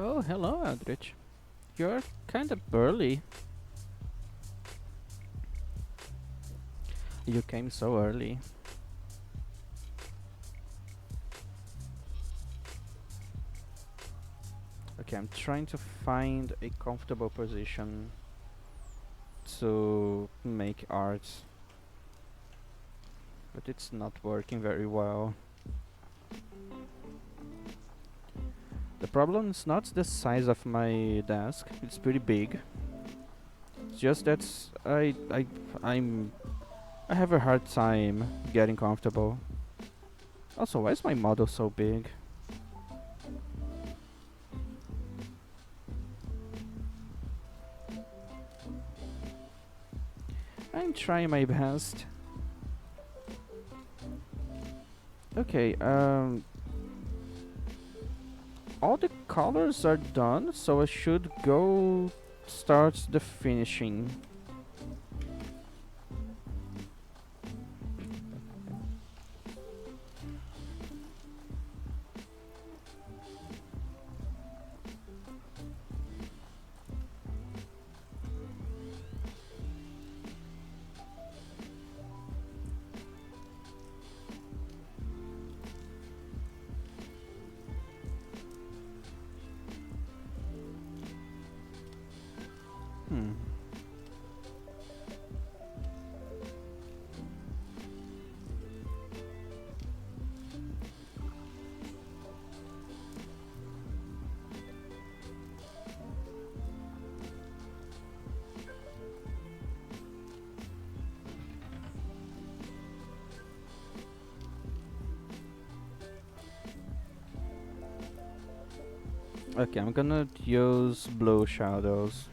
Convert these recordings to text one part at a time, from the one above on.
Oh, hello, Eldritch. You're kind of early. You came so early. Okay, I'm trying to find a comfortable position to make art, but it's not working very well. The problem is not the size of my desk. It's pretty big. It's just that I'm I have a hard time getting comfortable. Also, why is my model so big? I'm trying my best. Okay, all the colors are done, so I should go start the finishing. Hmm. Okay, I'm gonna use blue shadows.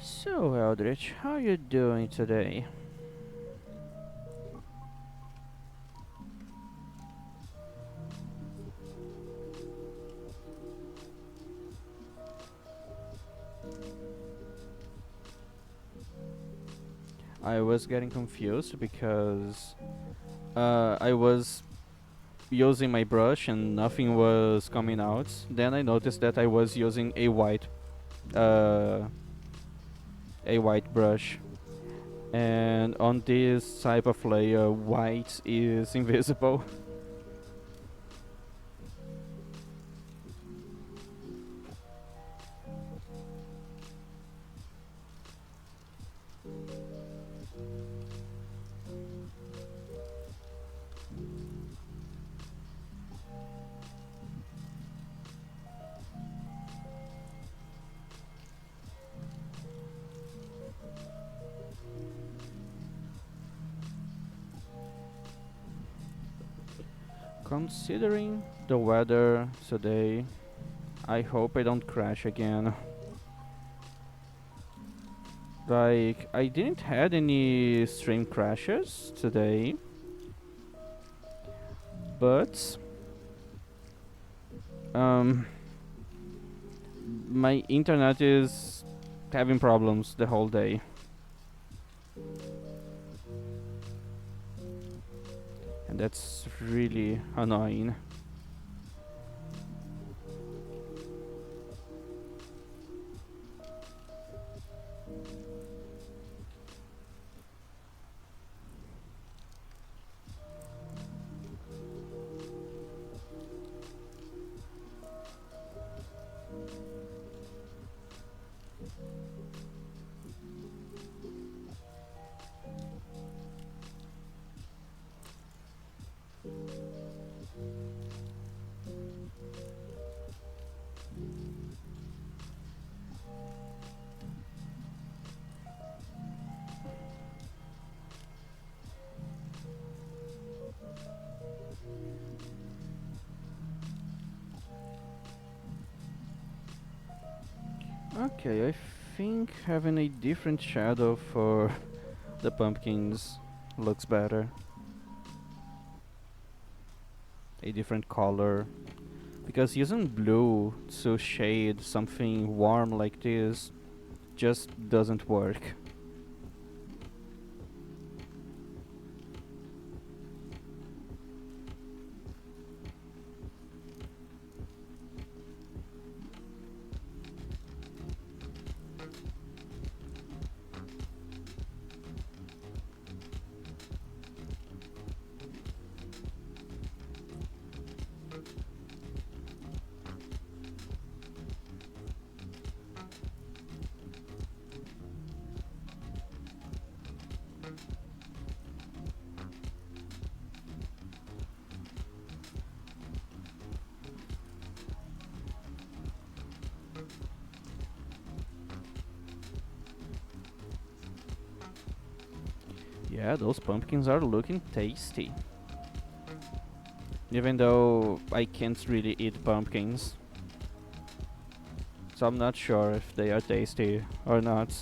So, Eldritch, how you doing today? I was getting confused because I was using my brush and nothing was coming out. Then I noticed that I was using uh, a white brush, and on this type of layer, white is invisible. Considering the weather today, I hope I don't crash again. Like, I didn't had any stream crashes today, but um, my internet is having problems the whole day. And that's really annoying. Okay, I think having a different shadow for the pumpkins looks better. A different color. Because using blue to shade something warm like this just doesn't work. Yeah, those pumpkins are looking tasty. Even though I can't really eat pumpkins. So I'm not sure if they are tasty or not.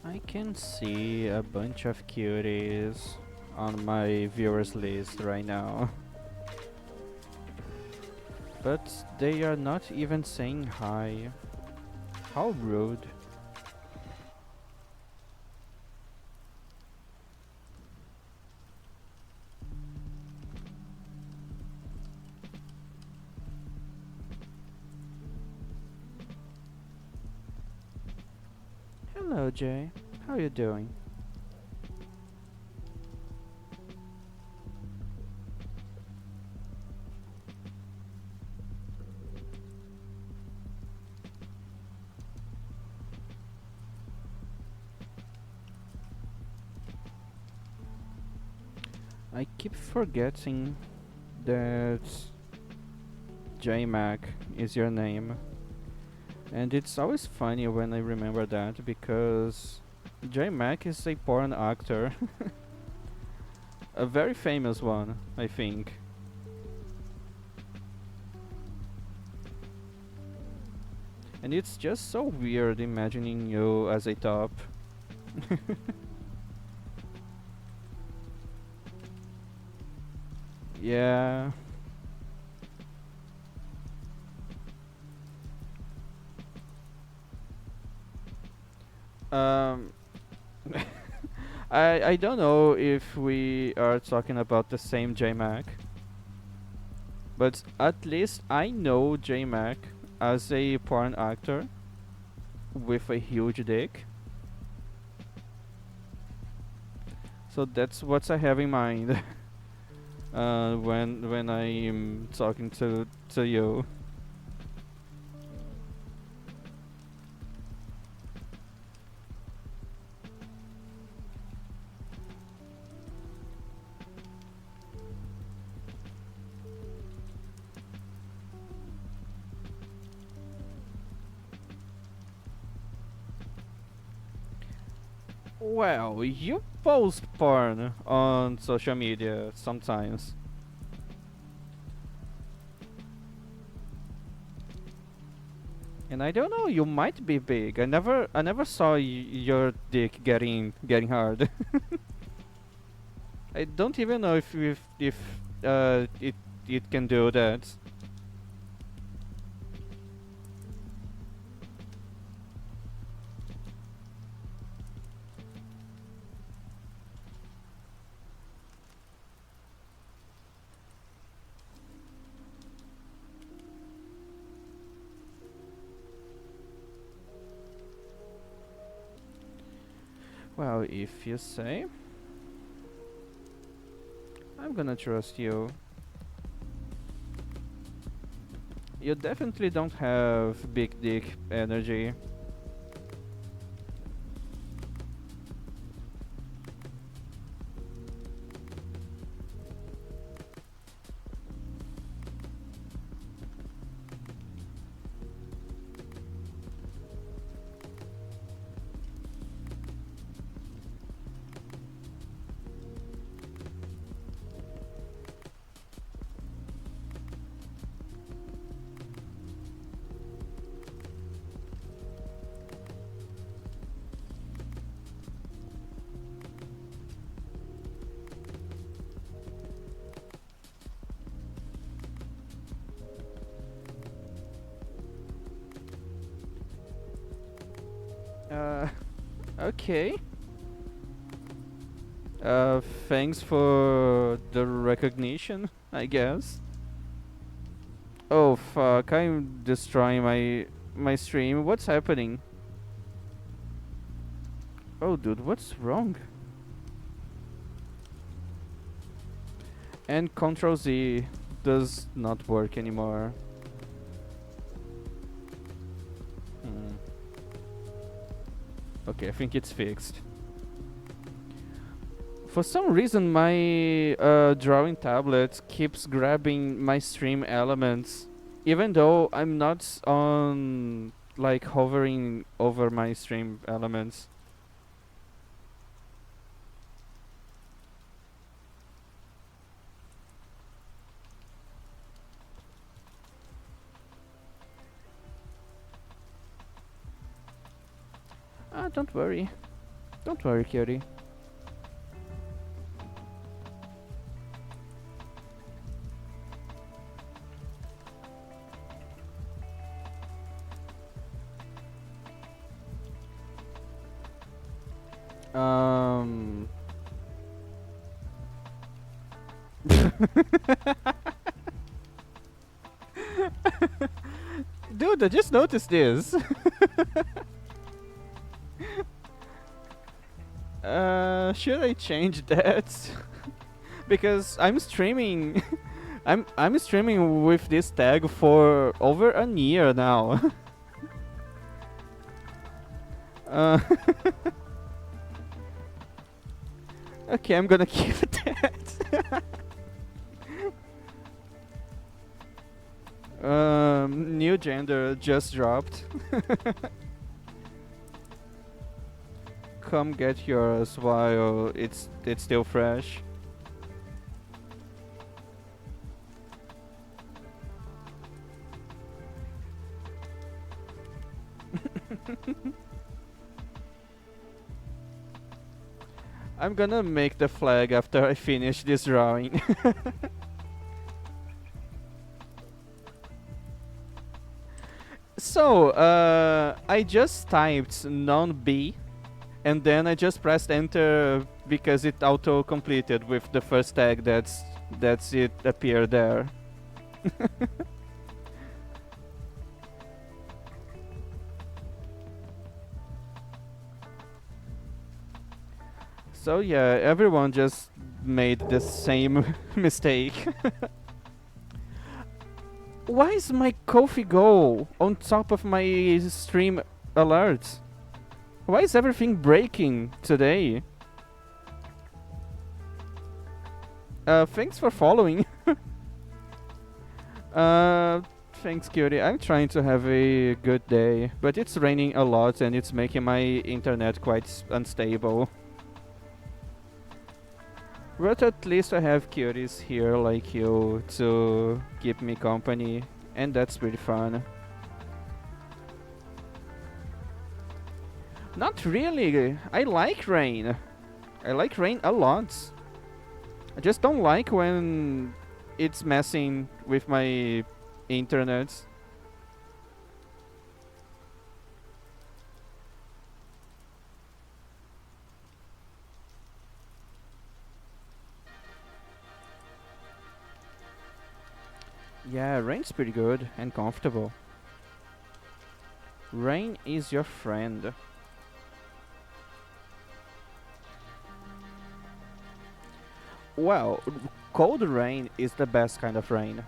I can see a bunch of cuties on my viewers list right now, but they are not even saying hi. How rude. Hello, Jay. How you doing? I keep forgetting that JMac is your name. And it's always funny when I remember that because JMac is a porn actor. A very famous one, I think. And it's just so weird imagining you as a top. Yeah. Um I don't know if we are talking about the same JMac, but at least I know JMac as a porn actor with a huge dick. So that's what I have in mind when I'm talking to you. Well, you post porn on social media sometimes. And I don't know, you might be big. I never saw your dick getting hard. I don't even know if it can do that. Well, if you say, I'm gonna trust you. You definitely don't have big dick energy. Uh, okay. Thanks for the recognition, I guess. Oh fuck, I'm destroying my stream. What's happening? Oh dude, what's wrong? And Control Z does not work anymore. Hmm. Okay, I think it's fixed. For some reason, my drawing tablet keeps grabbing my stream elements, even though I'm not on like hovering over my stream elements. Ah, don't worry. Don't worry, cutie. Um. Dude, I just noticed this. Should I change that? Because I'm streaming. I'm streaming with this tag for over a year now. uh, okay, I'm gonna keep that. New gender just dropped. Come get yours while it's still fresh. I'm gonna make the flag after I finish this drawing. So, I just typed non-B, and then I just pressed enter because it auto-completed with the first tag that's it appeared there. So yeah, everyone just made the same mistake. Why is my Kofi Go on top of my stream alerts? Why is everything breaking today? Thanks for following. Thanks, cutie. I'm trying to have a good day, but it's raining a lot and it's making my internet quite unstable. But at least I have cuties here like you to keep me company, and that's pretty fun. Not really. I like rain. I like rain a lot. I just don't like when it's messing with my internet. Yeah, rain's pretty good and comfortable. Rain is your friend. Well, cold rain is the best kind of rain.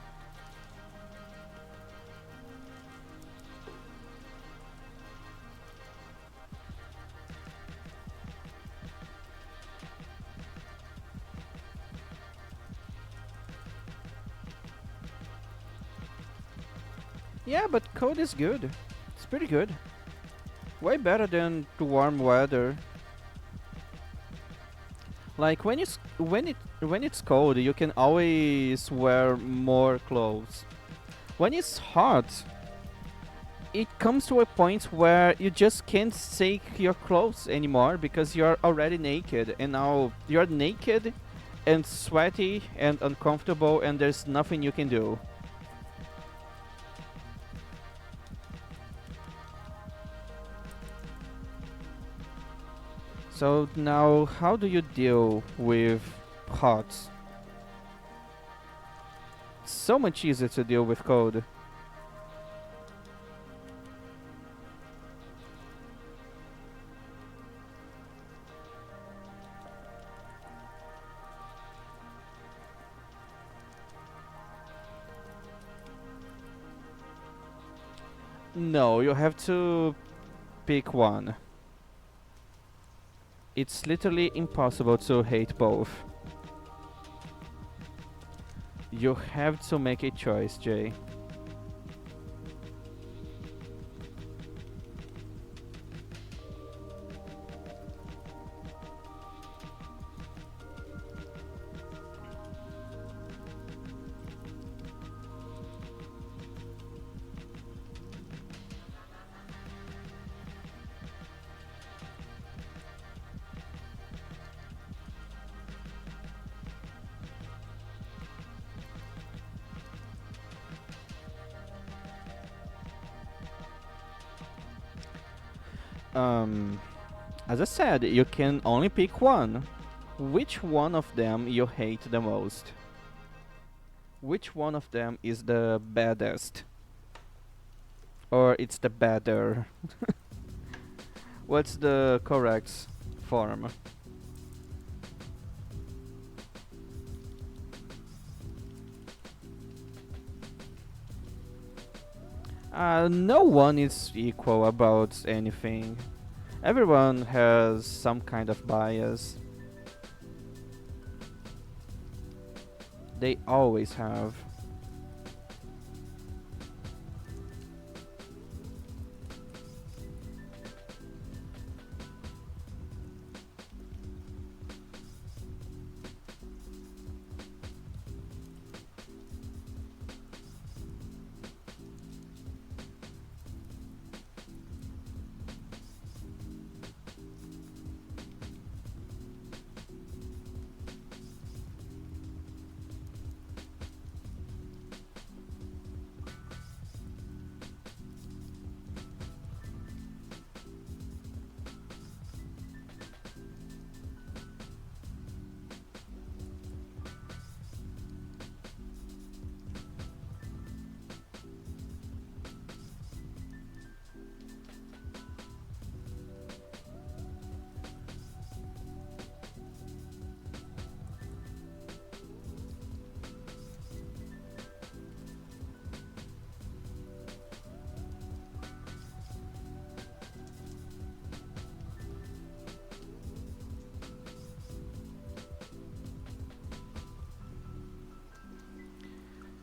Yeah, but cold is good. It's pretty good. Way better than the warm weather. Like when it's cold, you can always wear more clothes. When it's hot, it comes to a point where you just can't take your clothes anymore because you're already naked, and now you're naked and sweaty and uncomfortable, and there's nothing you can do. So now, how do you deal with hot? It's so much easier to deal with cold. No, you have to pick one. It's literally impossible to hate both. You have to make a choice, Jay. Um, as I said, you can only pick one. Which one of them you hate the most? Which one of them is the baddest? Or it's the badder? What's the correct form? No one is equal about anything. Everyone has some kind of bias. They always have.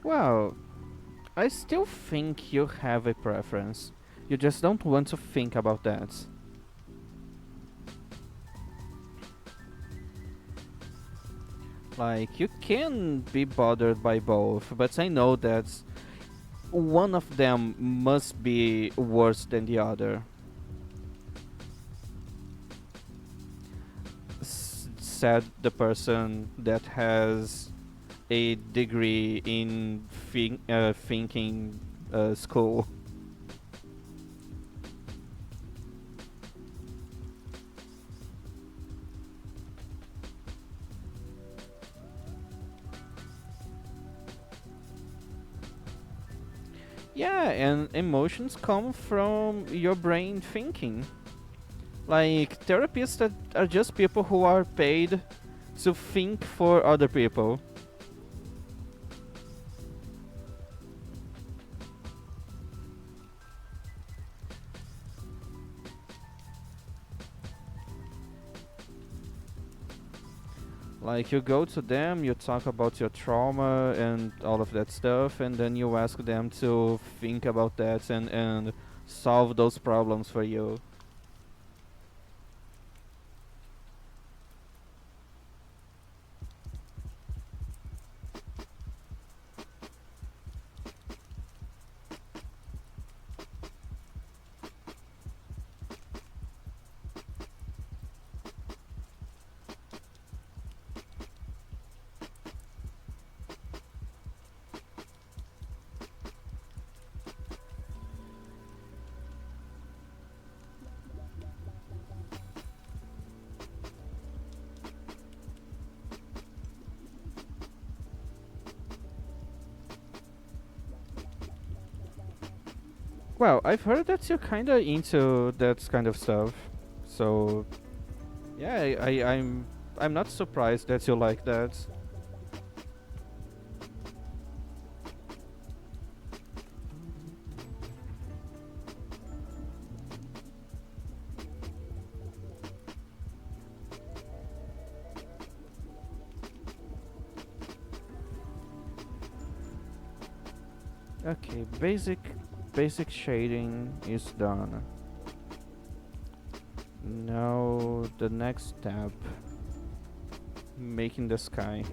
Well, I still think you have a preference. You just don't want to think about that. Like, you can be bothered by both, but I know that one of them must be worse than the other. Said the person that has a degree in thinking school. Yeah, and emotions come from your brain thinking. Like, therapists are just people who are paid to think for other people. Like, you go to them, you talk about your trauma and all of that stuff, and then you ask them to think about that and solve those problems for you. Well, I've heard that you're kinda into that kind of stuff. So yeah, I'm not surprised that you like that. Okay, basic shading is done. Now the next step, making the sky.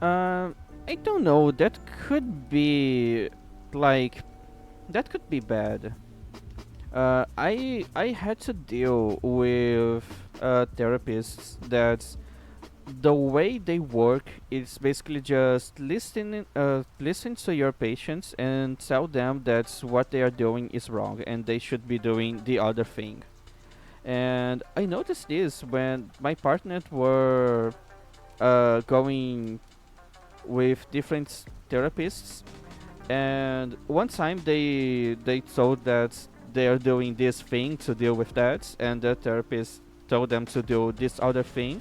Um, I don't know. That could be like that could be bad. I had to deal with therapists that the way they work is basically just listen to your patients and tell them that what they are doing is wrong and they should be doing the other thing. And I noticed this when my partners were going with different therapists, and one time they told that they are doing this thing to deal with that, and the therapist told them to do this other thing,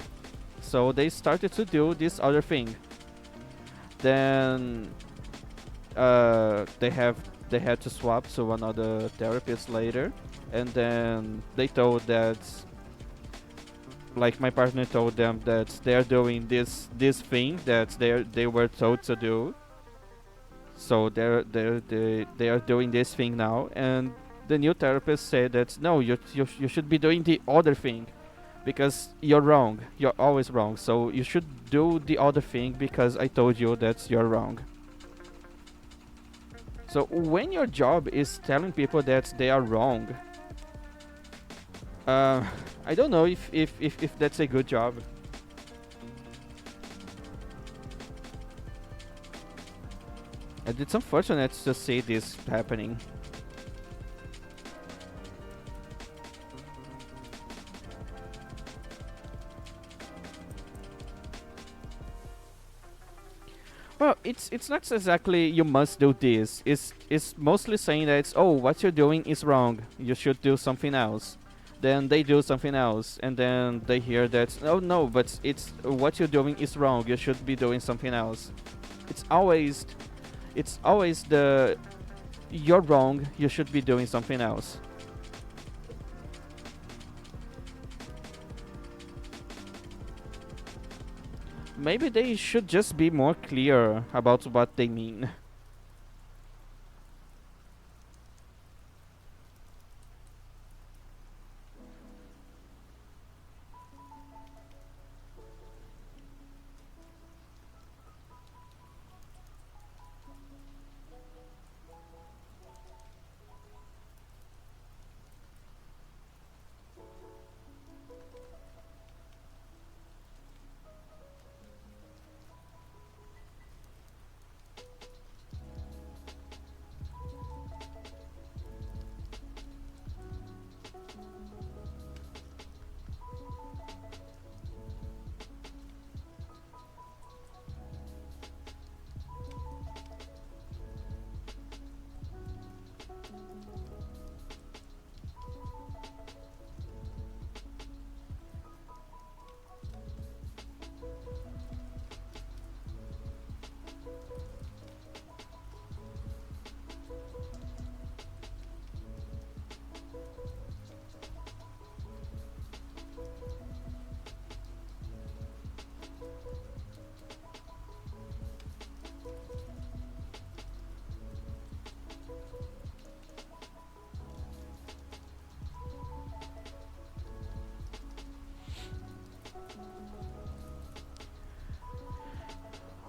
so they started to do this other thing. Then they had to swap to another therapist later, and then they told that, like, my partner told them that they're doing this thing that they were told to do, so they are doing this thing now, and the new therapist said that no, you should be doing the other thing because you're wrong, you're always wrong, so you should do the other thing because I told you that you're wrong. So when your job is telling people that they are wrong, uh, I don't know if that's a good job. And it's unfortunate to see this happening. Well, it's not exactly you must do this. It's mostly saying that it's, oh, what you're doing is wrong. You should do something else. Then they do something else, and then they hear that, oh no, but it's what you're doing is wrong. You should be doing something else. It's always it's always the you're wrong. You should be doing something else. Maybe they should just be more clear about what they mean.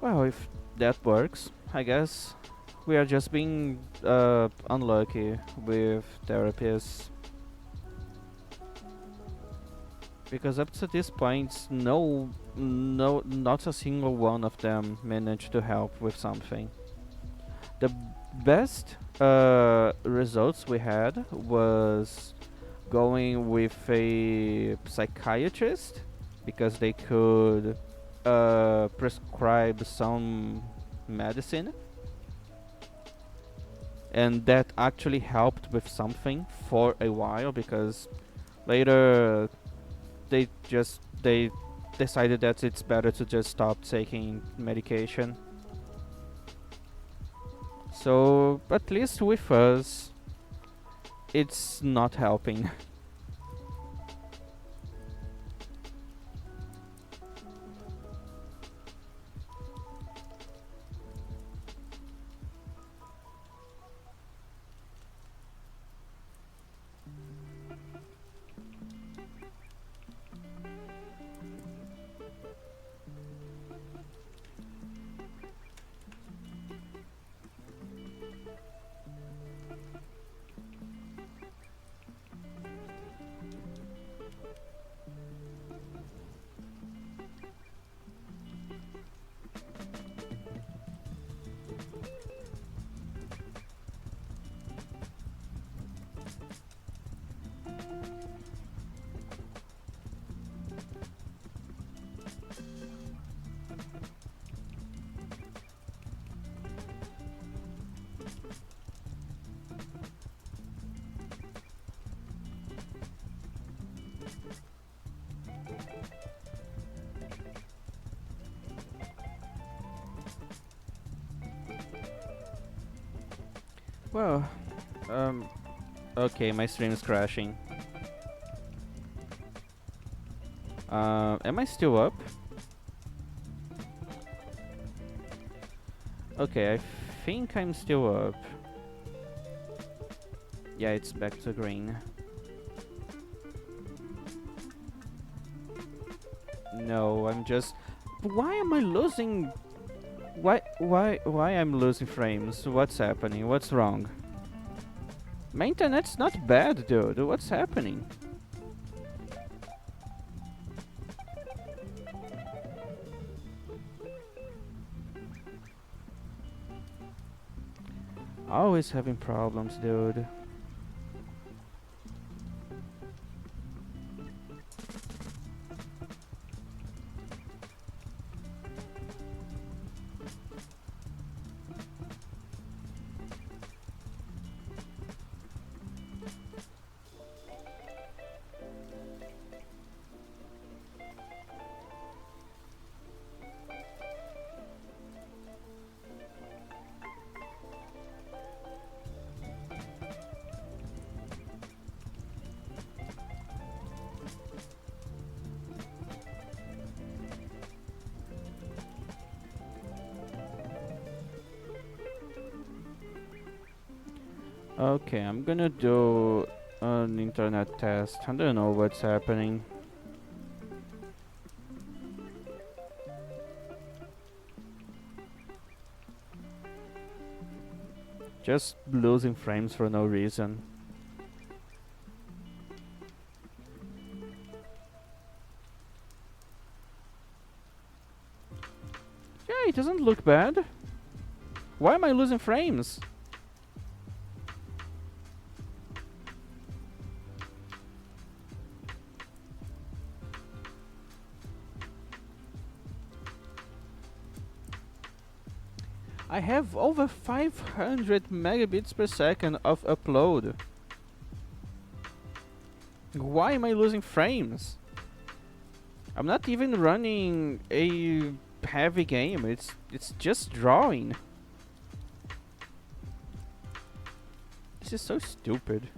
Well, if that works, I guess we are just being unlucky with therapists. Because up to this point, not a single one of them managed to help with something. The best results we had was going with a psychiatrist because they could prescribe some medicine, and that actually helped with something for a while because later they decided that it's better to just stop taking medication. So at least with us, it's not helping. Well, um, okay, my stream is crashing. Am I still up? Okay, I think I'm still up. Yeah, it's back to green. No, I'm just... Why am I losing... Why I'm losing frames? What's happening? What's wrong? My internet's not bad, dude. What's happening? Always having problems, dude. Okay, I'm gonna do an internet test. I don't know what's happening. Just losing frames for no reason. Yeah, it doesn't look bad. Why am I losing frames? I have over 500 megabits per second of upload. Why am I losing frames? I'm not even running a heavy game. It's just drawing. This is so stupid.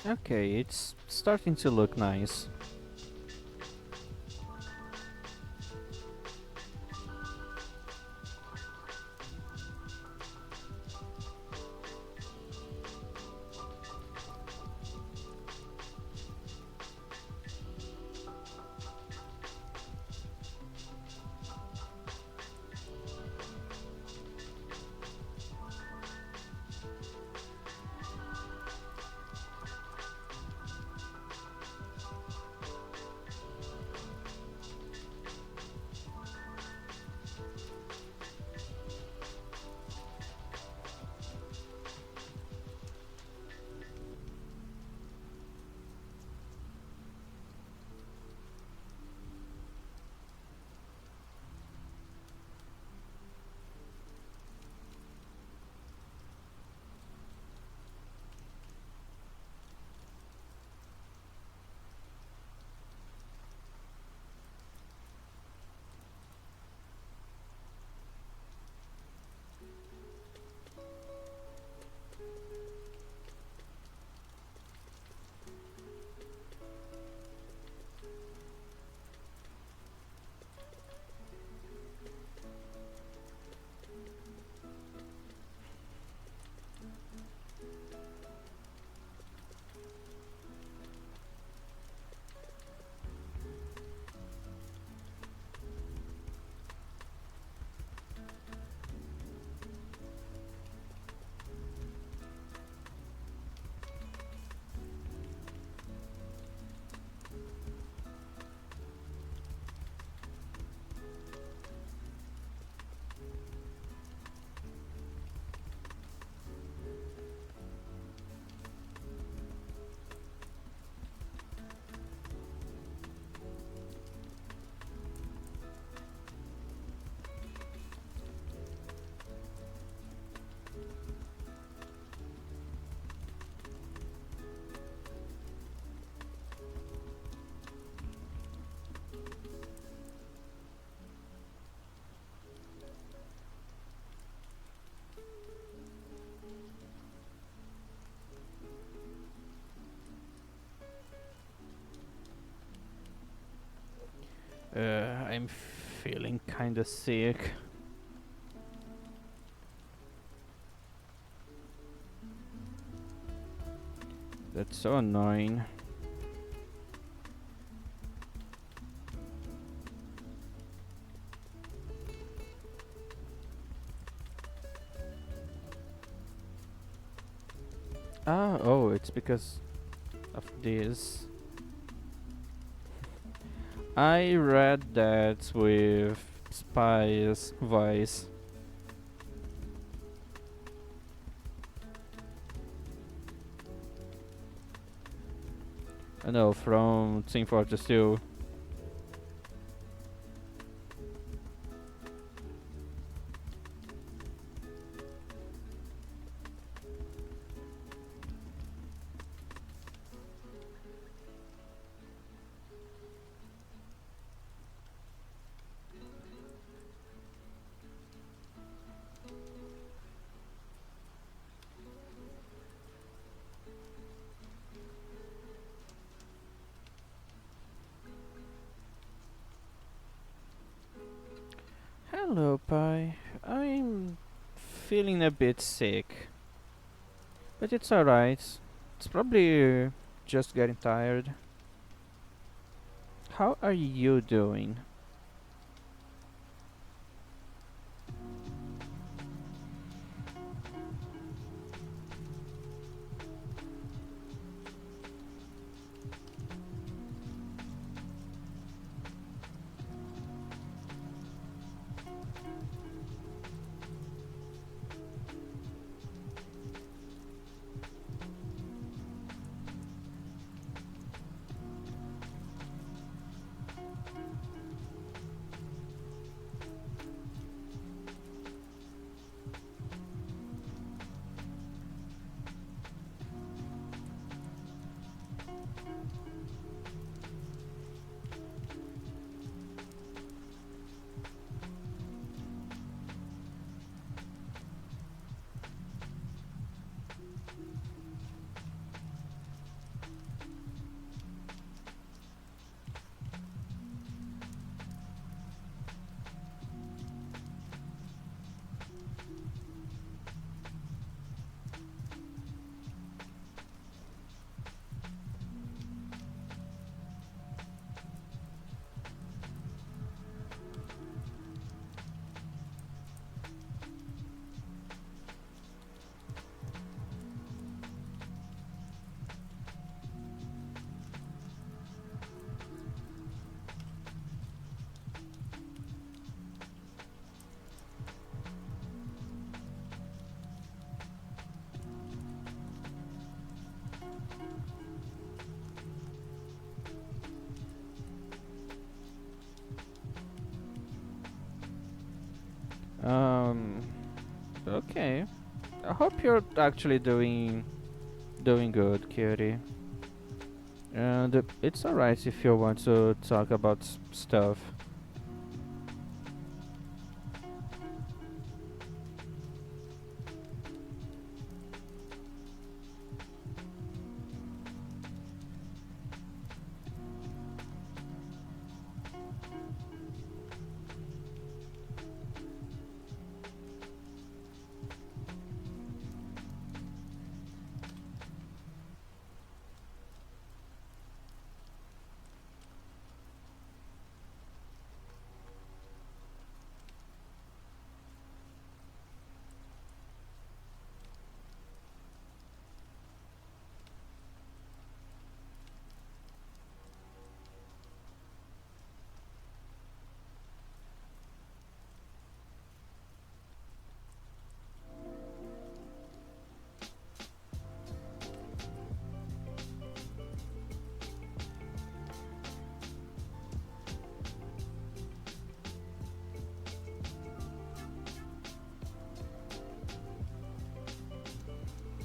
Okay, it's starting to look nice. I'm feeling kinda sick. That's so annoying. Ah, oh, it's because of this. I read that with Spy's voice. I know, from Team Fortress 2. Hello, Pi. I'm feeling a bit sick, but it's alright. It's probably just getting tired. How are you doing? Um. Okay. I hope you're actually doing good, Cutie. And it's alright if you want to talk about stuff.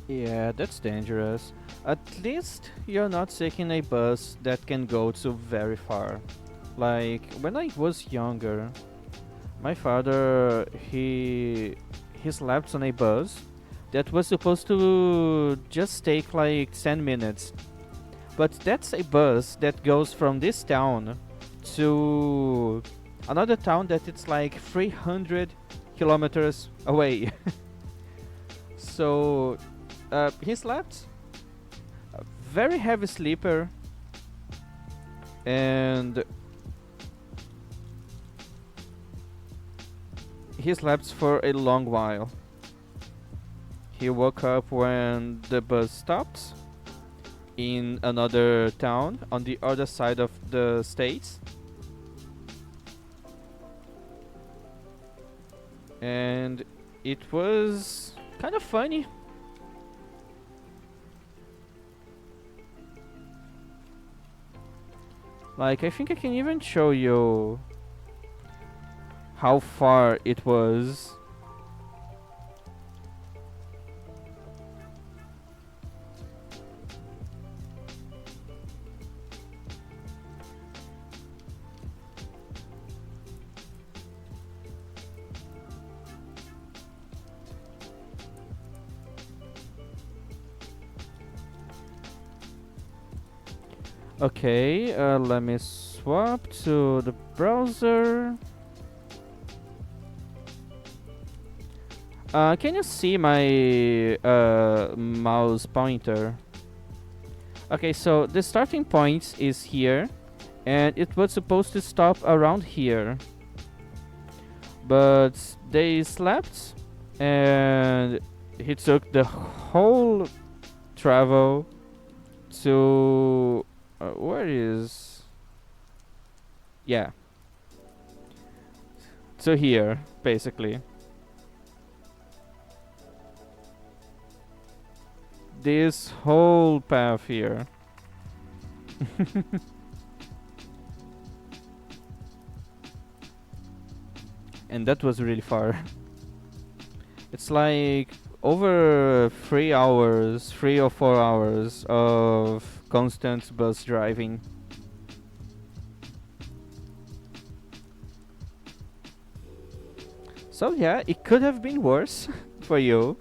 Yeah, that's dangerous. At least you're not taking a bus that can go to very far. Like when I was younger, my father he slept on a bus that was supposed to just take like 10 minutes. But that's a bus that goes from this town to another town that it's like 300 kilometers away. So he slept, a very heavy sleeper, and he slept for a long while. He woke up when the bus stopped in another town on the other side of the states, and it was kind of funny. Like, I think I can even show you how far it was. Okay, let me swap to the browser. Can you see my mouse pointer? Okay, so the starting point is here, and it was supposed to stop around here. But they slept, and he took the whole travel to where is, yeah, to here basically. This whole path here. And that was really far. It's like over 3 hours, 3 or 4 hours of constant bus driving. So yeah, it could have been worse for you.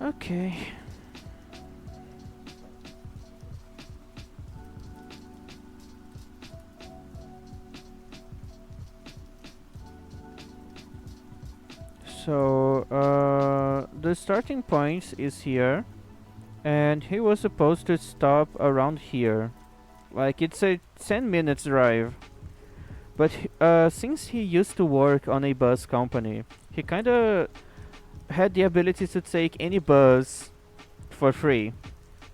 Okay. So the starting point is here, and he was supposed to stop around here. Like it's a 10 minutes drive. But since he used to work on a bus company, he kinda had the ability to take any bus for free.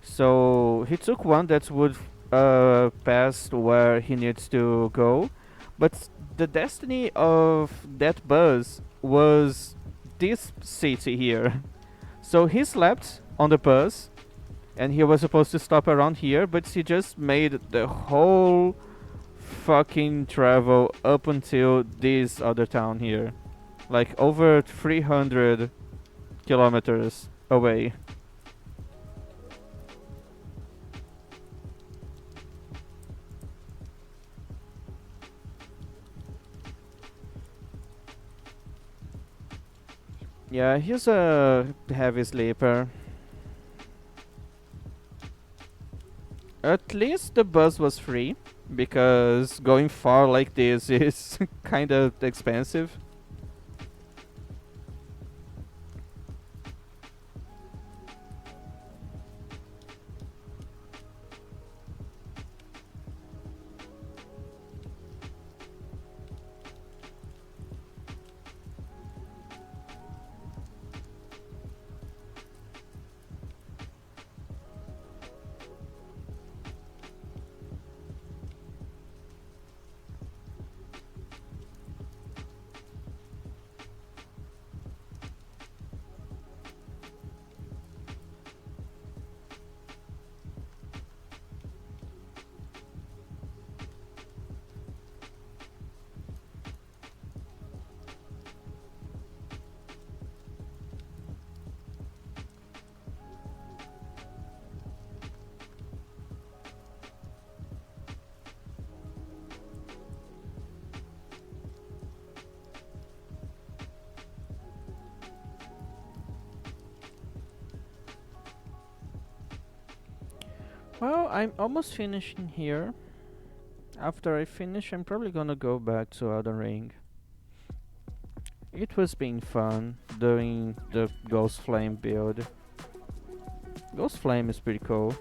So he took one that would pass where he needs to go, but the destiny of that bus was this city here. So he slept on the bus, and he was supposed to stop around here, but he just made the whole fucking travel up until this other town here, like over 300 kilometers away. Yeah, he's a heavy sleeper. At least the bus was free, because going far like this is kind of expensive. Well, I'm almost finishing here. After I finish, I'm probably gonna go back to Elden Ring. It was being fun doing the Ghost Flame build. Ghost Flame is pretty cool.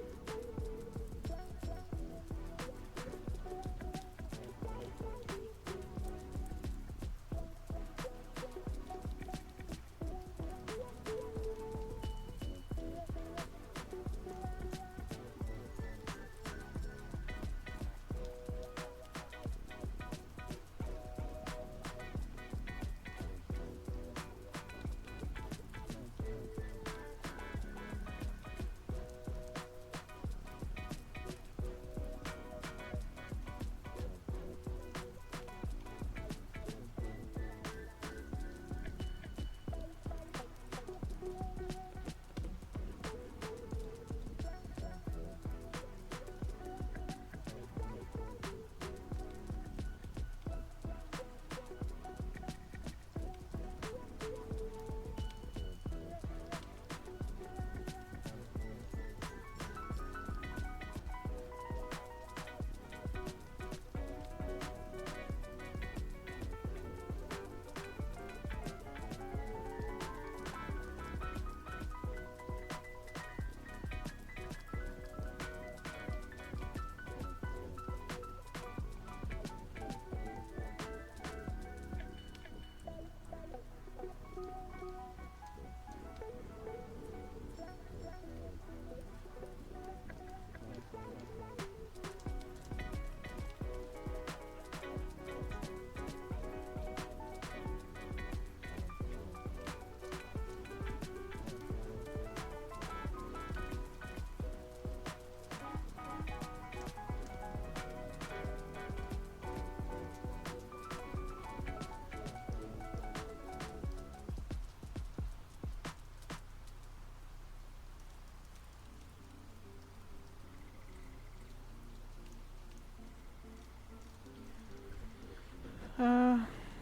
Uh,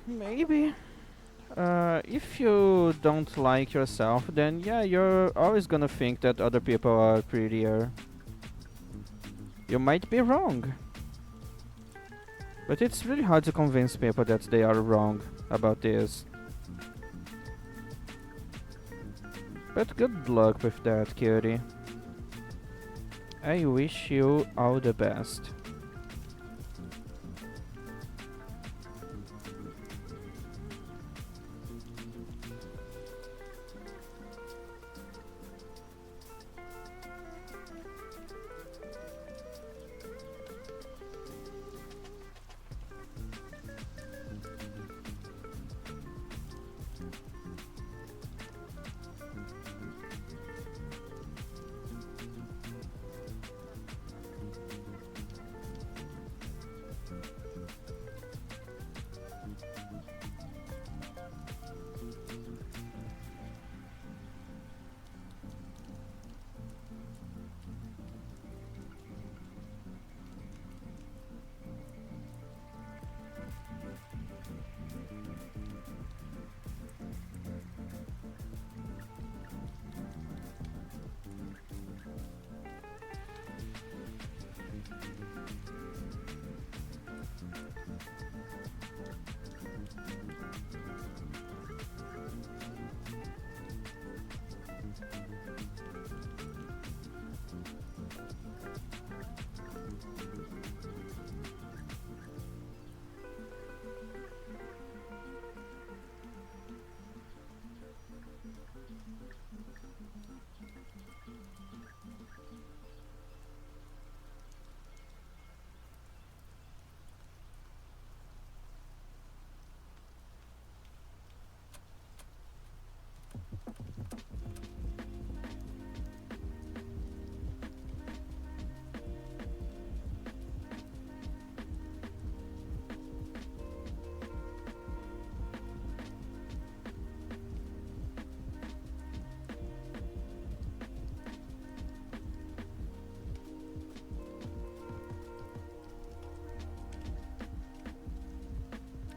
Maybe. If you don't like yourself, then yeah, you're always gonna think that other people are prettier. You might be wrong, but it's really hard to convince people that they are wrong about this. But good luck with that, cutie. I wish you all the best.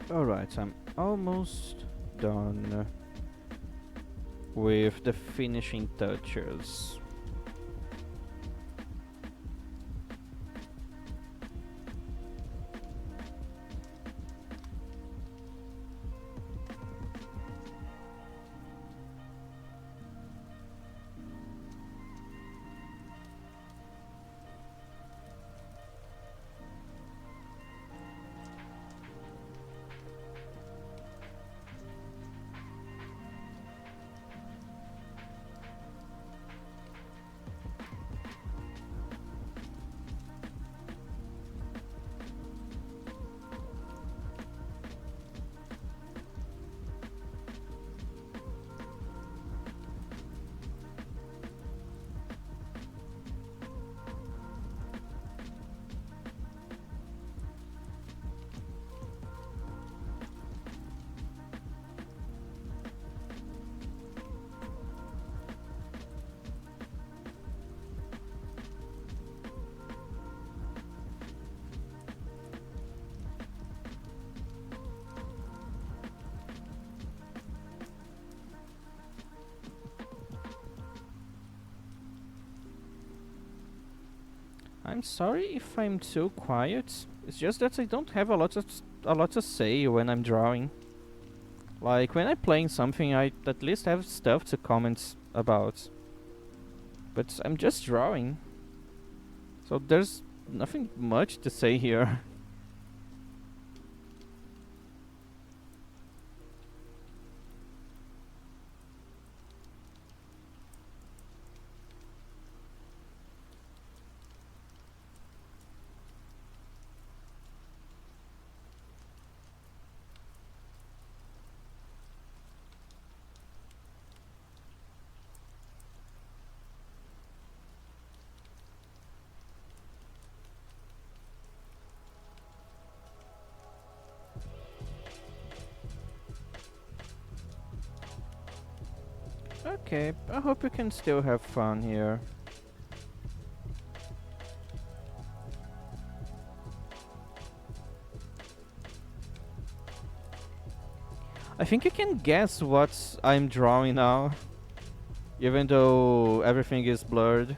Alright, I'm almost done with the finishing touches. I'm sorry if I'm too quiet. It's just that I don't have a lot to say when I'm drawing. Like when I'm playing something, I at least have stuff to comment about. But I'm just drawing, so there's nothing much to say here. Okay, I hope you can still have fun here. I think you can guess what I'm drawing now, even though everything is blurred.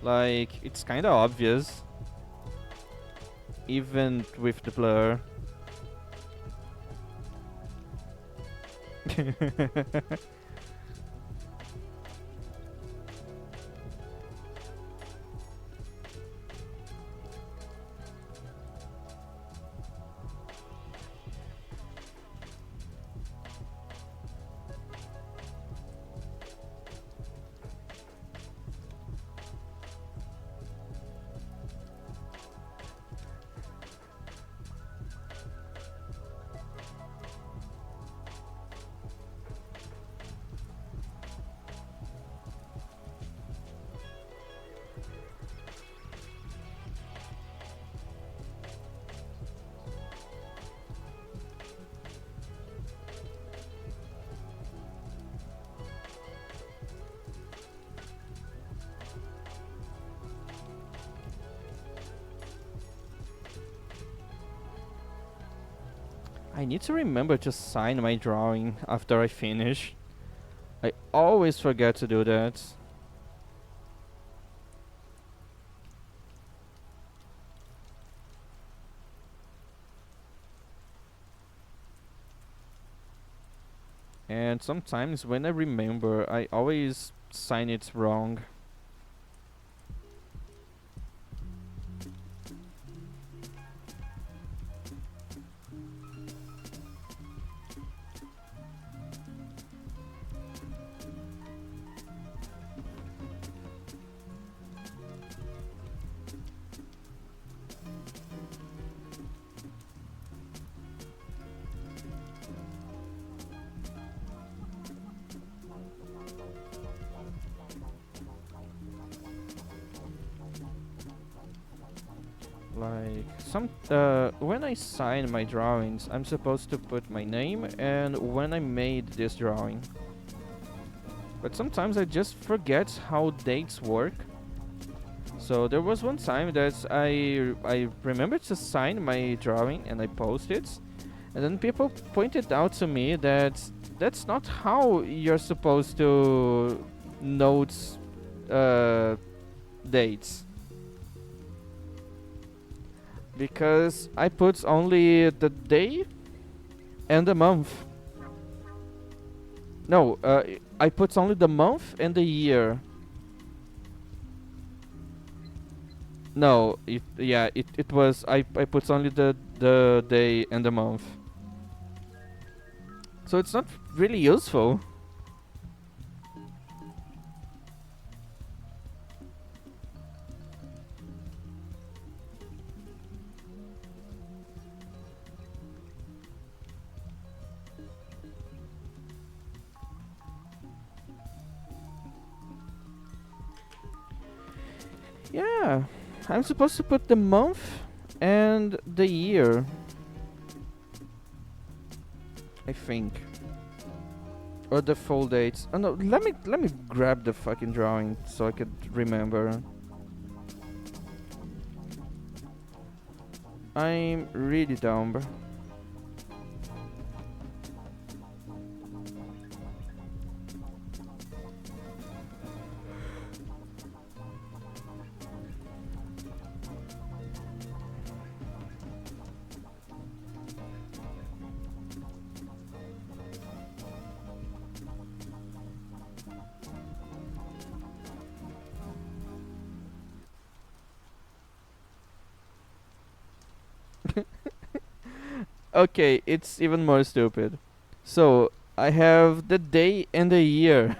Like, it's kinda obvious, even with the blur. I need to remember to sign my drawing after I finish. I always forget to do that. And sometimes when I remember, I always sign it wrong. Like when I sign my drawings, I'm supposed to put my name and when I made this drawing. But sometimes I just forget how dates work. So there was one time that I remembered to sign my drawing and I posted it, and then people pointed out to me that that's not how you're supposed to note uh, dates. Because I put only the day and the month. No, I put only the month and the year. No, it was I put only the day and the month. So it's not really useful. Yeah, I'm supposed to put the month and the year. I think. Or the full dates. Oh no, let me grab the fucking drawing so I could remember. I'm really dumb. Okay, it's even more stupid. So I have the day and the year.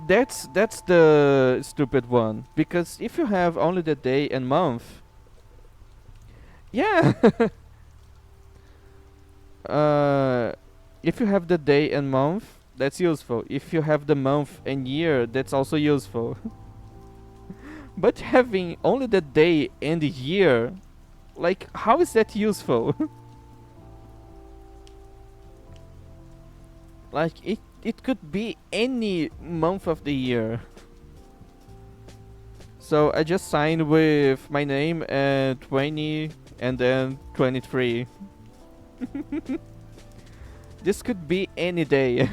That's the stupid one because if you have only the day and month, yeah. uh, if you have the day and month, that's useful. If you have the month and year, that's also useful. But having only the day and the year, like, how is that useful? Like, it could be any month of the year. So I just signed with my name and 20 and then 23. This could be any day.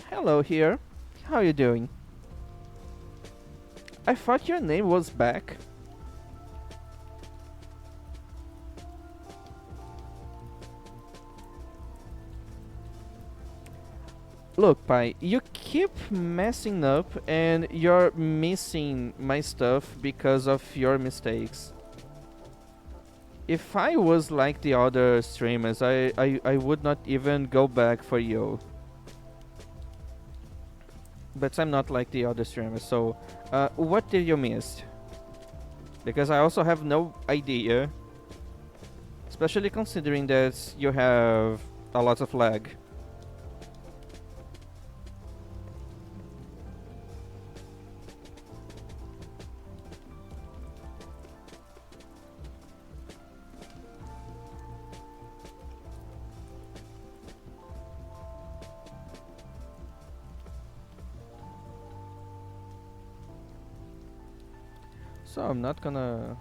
Hello here. How you doing? I thought your name was back. Look, Pai, you keep messing up and you're missing my stuff because of your mistakes. If I was like the other streamers, I would not even go back for you. But I'm not like the other streamers, so what did you miss? Because I also have no idea. Especially considering that you have a lot of lag. So I'm not gonna...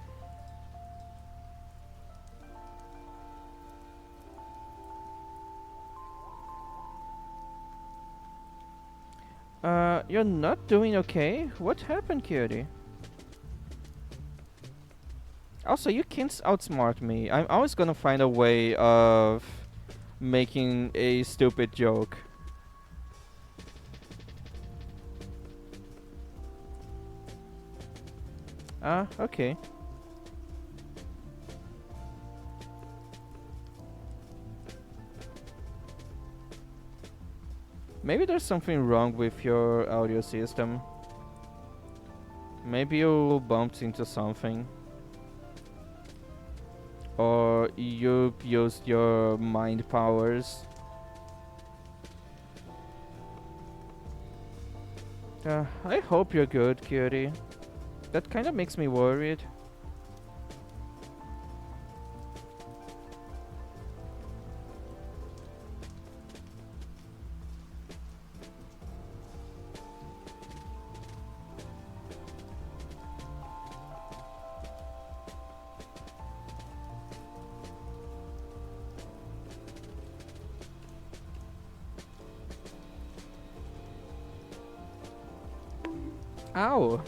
You're not doing okay? What happened, cutie? Also, you can't outsmart me. I'm always gonna find a way of making a stupid joke. Ah, okay. Maybe there's something wrong with your audio system. Maybe you bumped into something. Or you used your mind powers. I hope you're good, cutie. That kind of makes me worried. Ow!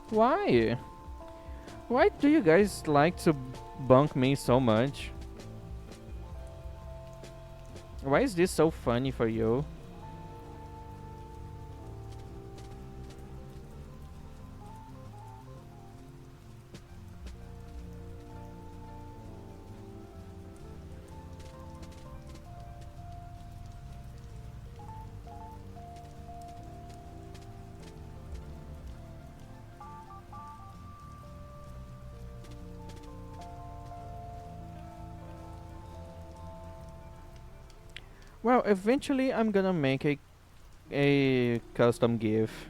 Why? Why do you guys like to bunk me so much? Why is this so funny for you? Well, eventually I'm gonna make a custom GIF.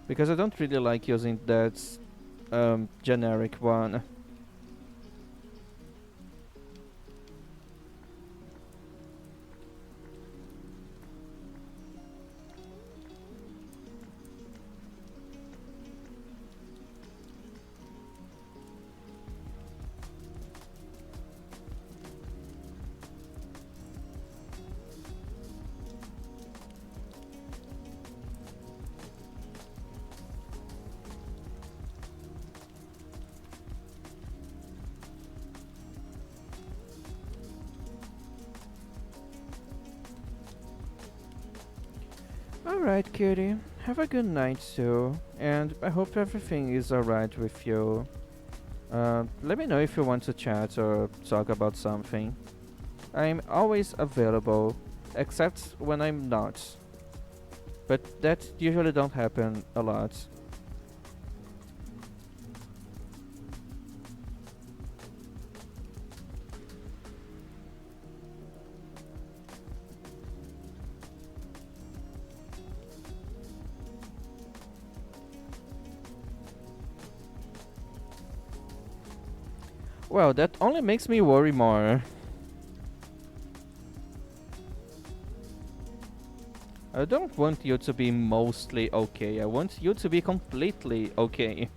Because I don't really like using that generic one. Alright, cutie. Have a good night, too. And I hope everything is alright with you. Let me know if you want to chat or talk about something. I'm always available, except when I'm not. But that usually don't happen a lot. Well, that only makes me worry more. I don't want you to be mostly okay. I want you to be completely okay.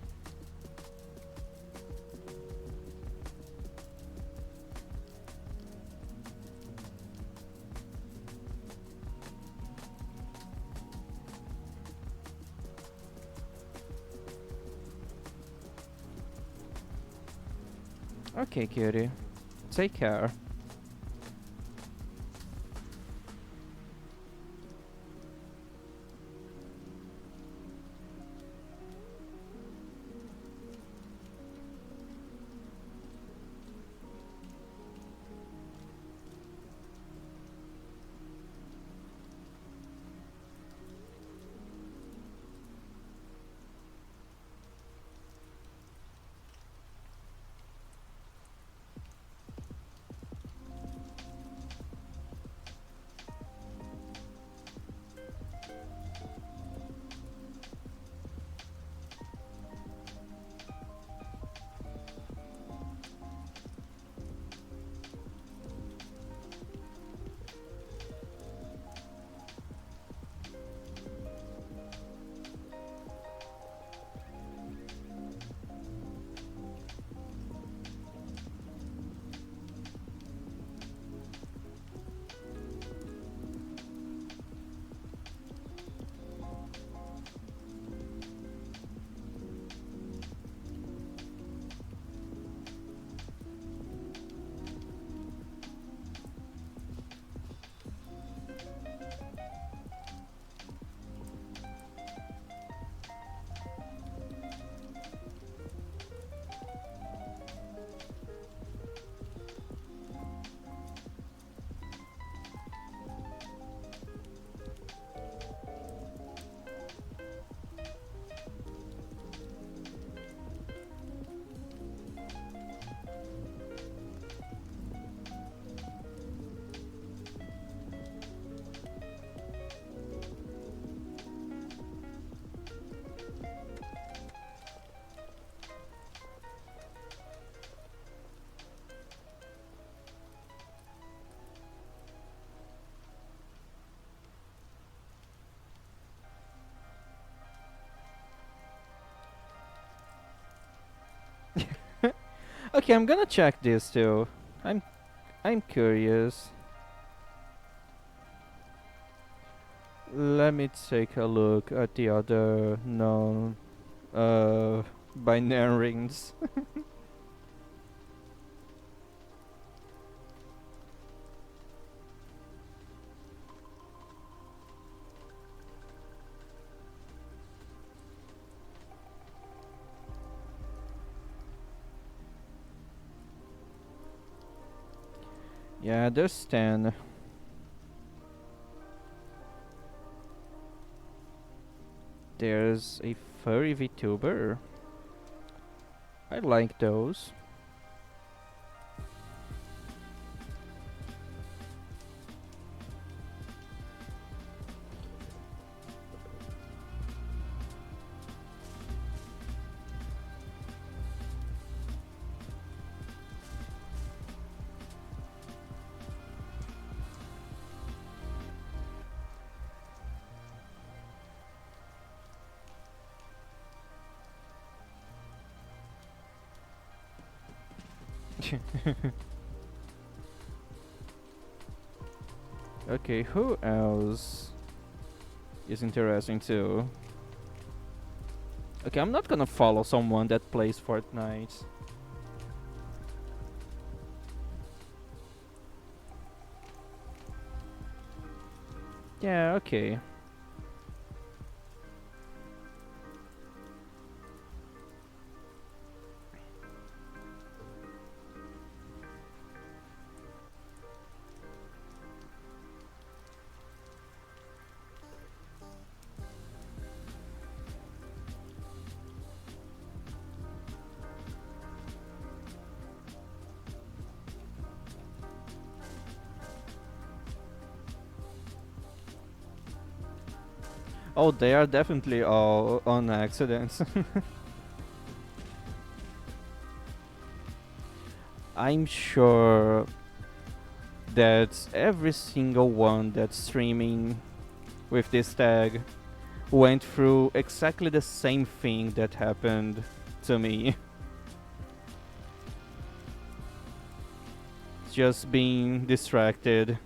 Okay, cutie. Take care. Okay, I'm gonna check this too. I'm I'm curious. Let me take a look at the other known binary rings. Yeah, there's 10. There's a furry VTuber. I like those. Okay, who else is interesting too? Okay, I'm not gonna follow someone that plays Fortnite. Yeah, okay. Oh, they are definitely all on accidents. I'm sure that every single one that's streaming with this tag went through exactly the same thing that happened to me. Just being distracted.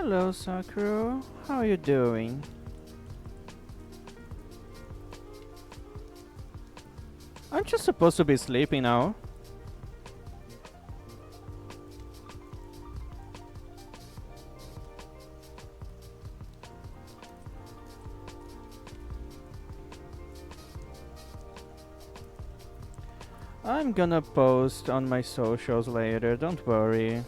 Hello, Sakura. How are you doing? Aren't you supposed to be sleeping now? I'm gonna post on my socials later, don't worry.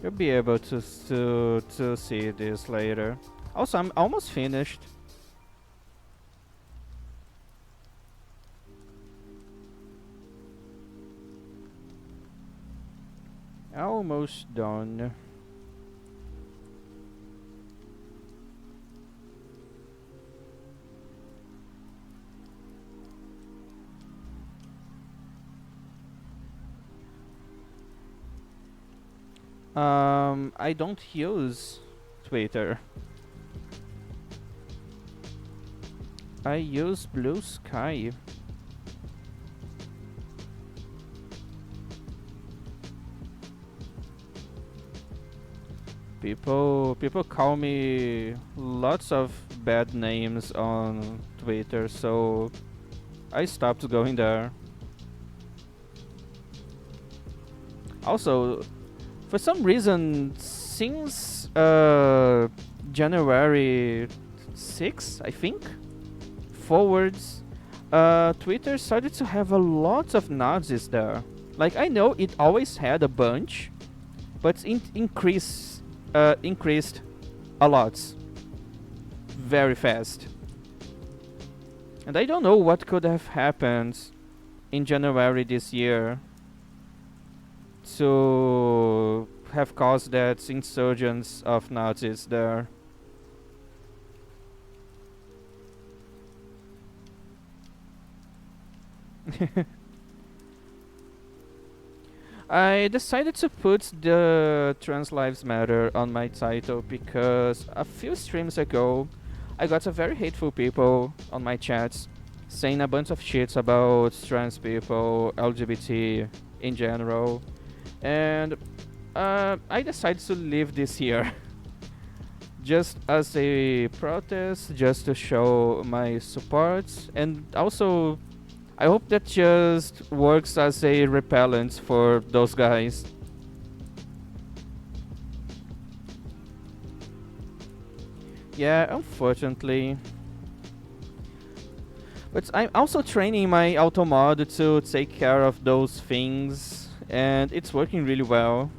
You'll be able to see this later. Also, I'm almost finished. Almost done. I don't use Twitter. I use Blue Sky. People call me lots of bad names on Twitter, so I stopped going there. Also, for some reason, since January 6, I think, forwards, Twitter started to have a lot of Nazis there. Like, I know it always had a bunch, but increased a lot, very fast. And I don't know what could have happened in January this year to have caused that insurgence of Nazis there. I decided to put the Trans Lives Matter on my title because a few streams ago I got a very hateful people on my chats saying a bunch of shits about trans people, LGBT in general, and I decided to leave this here just as a protest, just to show my support, and also I hope that just works as a repellent for those guys. Yeah, unfortunately. But I'm also training my auto mod to take care of those things, and it's working really well.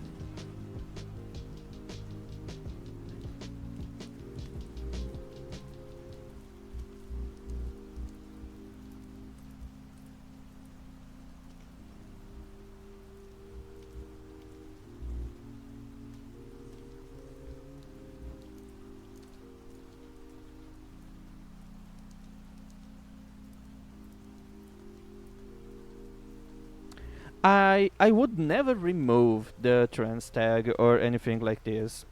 I would never remove the trans tag or anything like this.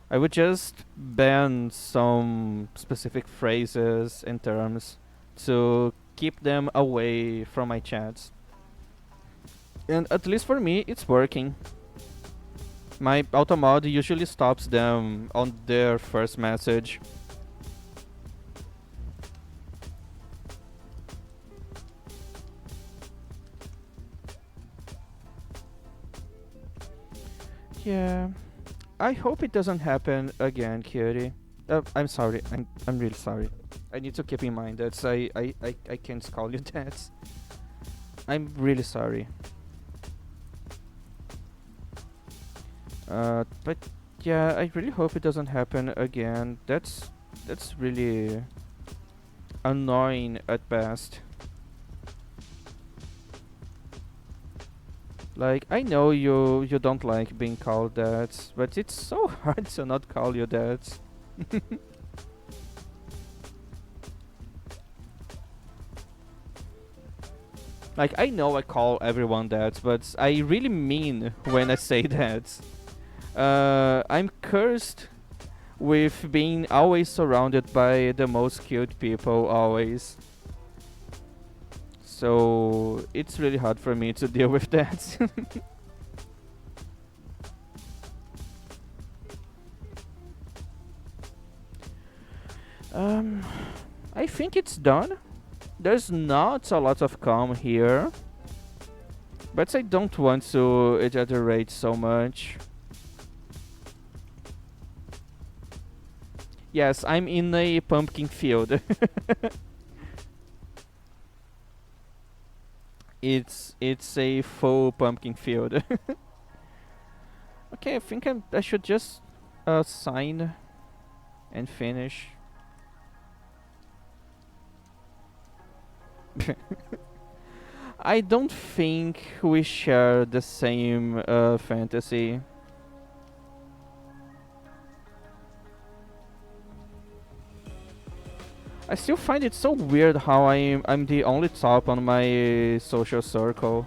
I would just ban some specific phrases and terms to keep them away from my chats. And at least for me, it's working. My auto mod usually stops them on their first message. Yeah. I hope it doesn't happen again, Cutie. I'm sorry. I'm really sorry. I need to keep in mind that I can't call you that. I'm really sorry. But yeah, I really hope it doesn't happen again. That's really annoying at best. Like, I know you don't like being called that, but it's so hard to not call you that. Like, I know I call everyone that, but I really mean when I say that. I'm cursed with being always surrounded by the most cute people, always. So it's really hard for me to deal with that. Um, I think it's done. There's not a lot of calm here, but I don't want to exaggerate so much. Yes, I'm in a pumpkin field. It's a full pumpkin field. Okay, I think I should just sign and finish. I don't think we share the same fantasy. I still find it so weird how I'm the only top on my social circle.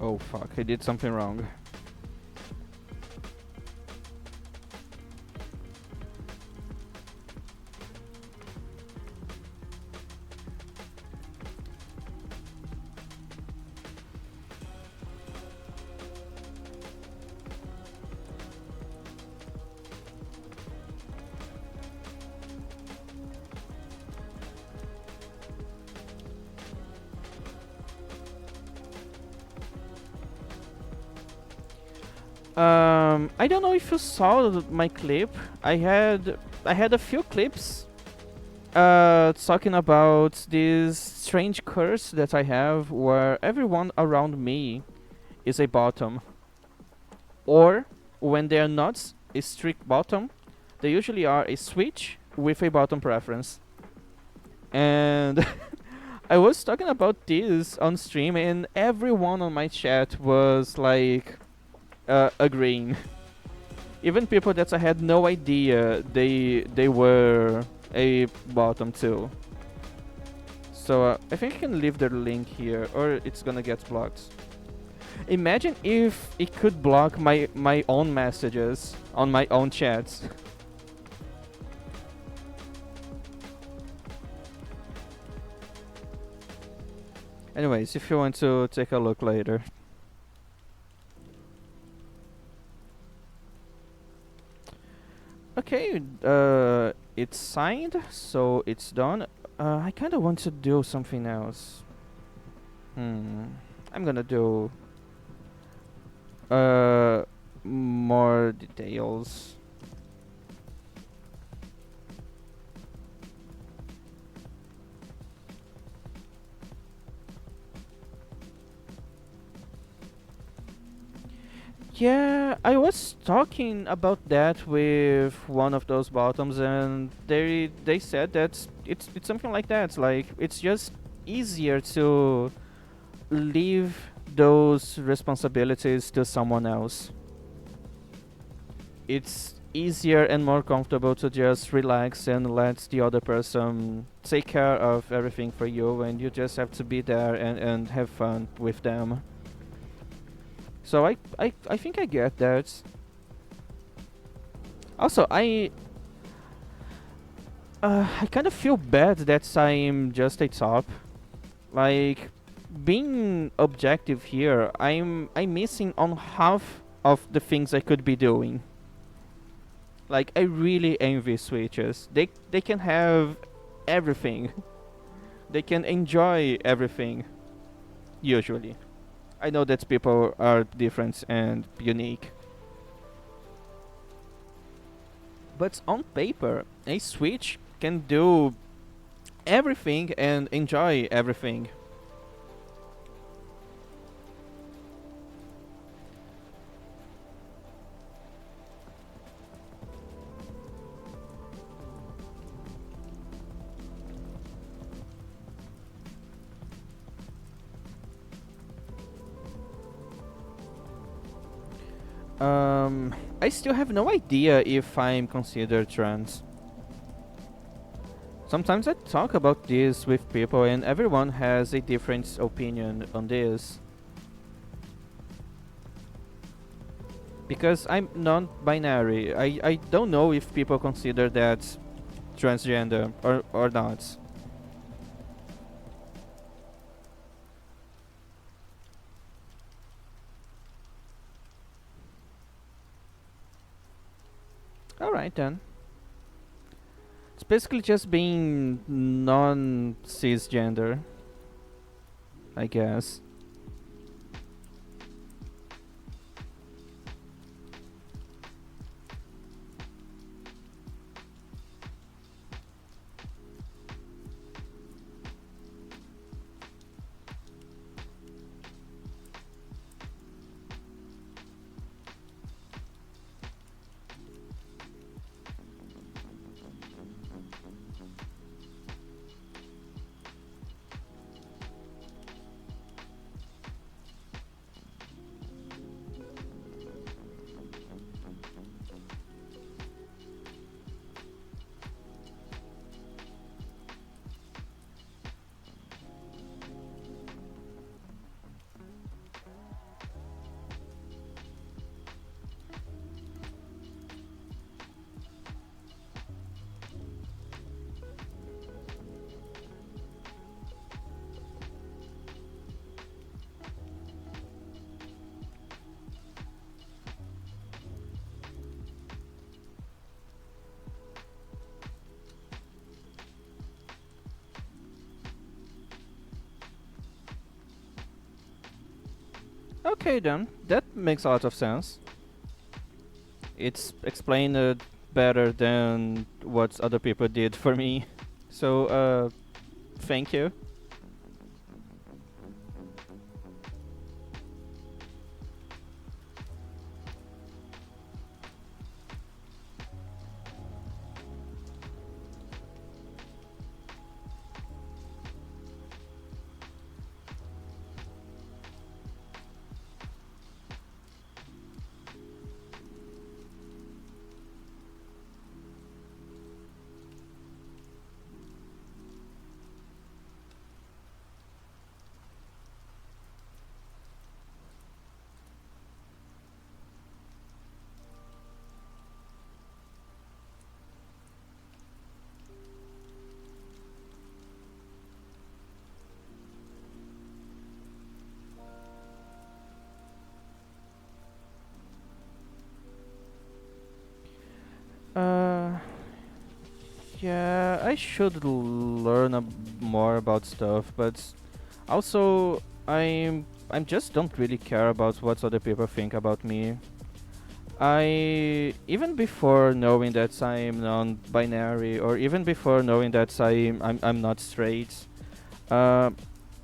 Oh fuck, I did something wrong. I don't know if you saw my clip. I had a few clips talking about this strange curse that I have where everyone around me is a bottom. Or when they are not a strict bottom, they usually are a switch with a bottom preference. And I was talking about this on stream and everyone on my chat was like agreeing. Even people that I had no idea they were a bottom too. So I think I can leave the link here, or it's gonna get blocked. Imagine if it could block my own messages on my own chats. Anyways, if you want to take a look later. Okay, it's signed, so it's done. I kind of want to do something else. I'm gonna do more details. Yeah, I was talking about that with one of those bottoms, and they said that it's something like that. Like it's just easier to leave those responsibilities to someone else. It's easier and more comfortable to just relax and let the other person take care of everything for you, and you just have to be there and have fun with them. So I think I get that. Also, I kind of feel bad that I'm just a top. Like being objective here, I'm missing on half of the things I could be doing. Like I really envy switches. They can have everything. They can enjoy everything. Usually. I know that people are different and unique. But on paper, a Switch can do everything and enjoy everything. I still have no idea if I'm considered trans. Sometimes I talk about this with people and everyone has a different opinion on this. Because I'm non-binary, I don't know if people consider that transgender or not. Alright then. It's basically just being non-cisgender, I guess. Okay then, that makes a lot of sense. It's explained better than what other people did for me. So, thank you. Uh, yeah, I should learn more about stuff, but also I just don't really care about what other people think about me. I even before knowing that I'm non-binary, or even before knowing that I'm not straight, uh,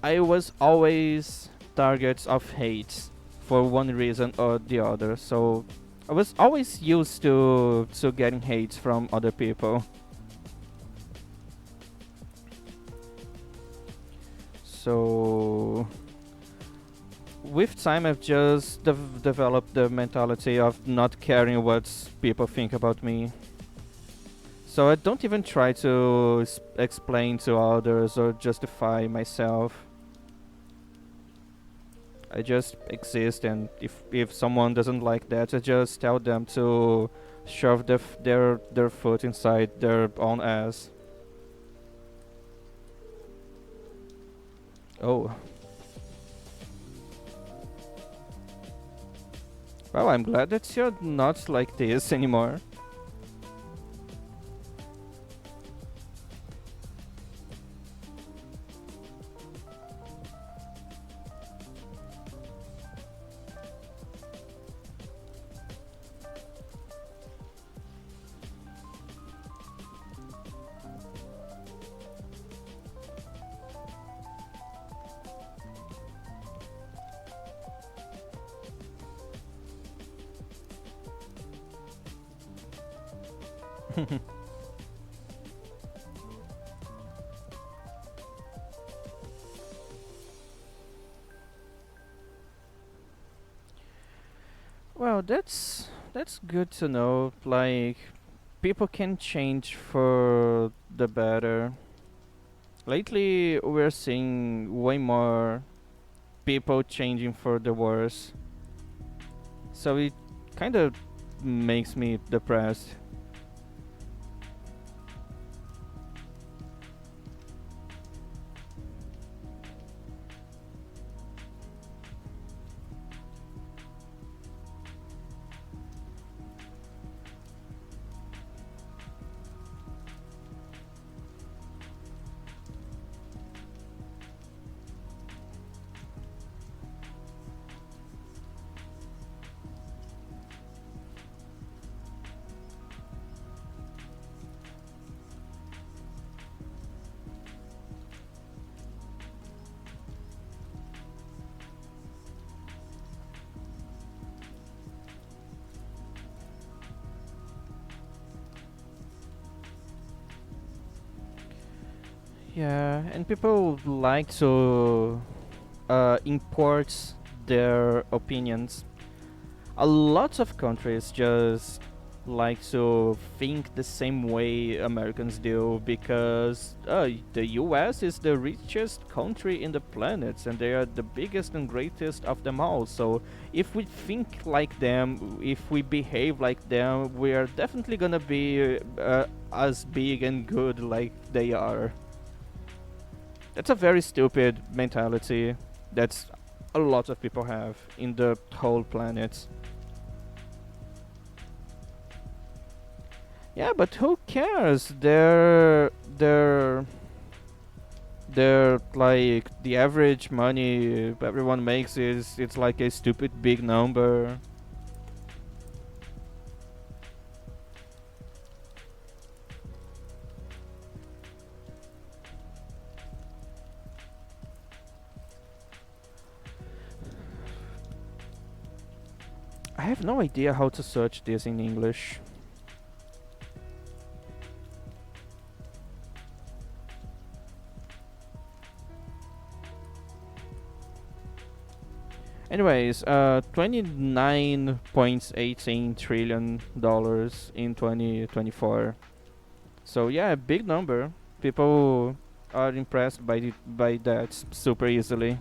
I was always targets of hate for one reason or the other. So I was always used to getting hate from other people. So with time, I've just developed the mentality of not caring what people think about me. So I don't even try to explain to others or justify myself. I just exist, and if someone doesn't like that, I just tell them to shove their foot inside their own ass. Oh, well, I'm glad that you're not like this anymore. Well, that's good to know. Like, people can change for the better. Lately, we're seeing way more people changing for the worse. So it kind of makes me depressed. Yeah, and people like to import their opinions. A lot of countries just like to think the same way Americans do because the US is the richest country in the planet and they are the biggest and greatest of them all. So if we think like them, if we behave like them, we are definitely gonna be as big and good like they are. That's a very stupid mentality. That's a lot of people have in the whole planet. Yeah, but who cares? They're like the average money everyone makes is it's like a stupid big number. I have no idea how to search this in English. Anyways, 29.18 trillion dollars in 2024. So yeah, big number. People are impressed by that super easily.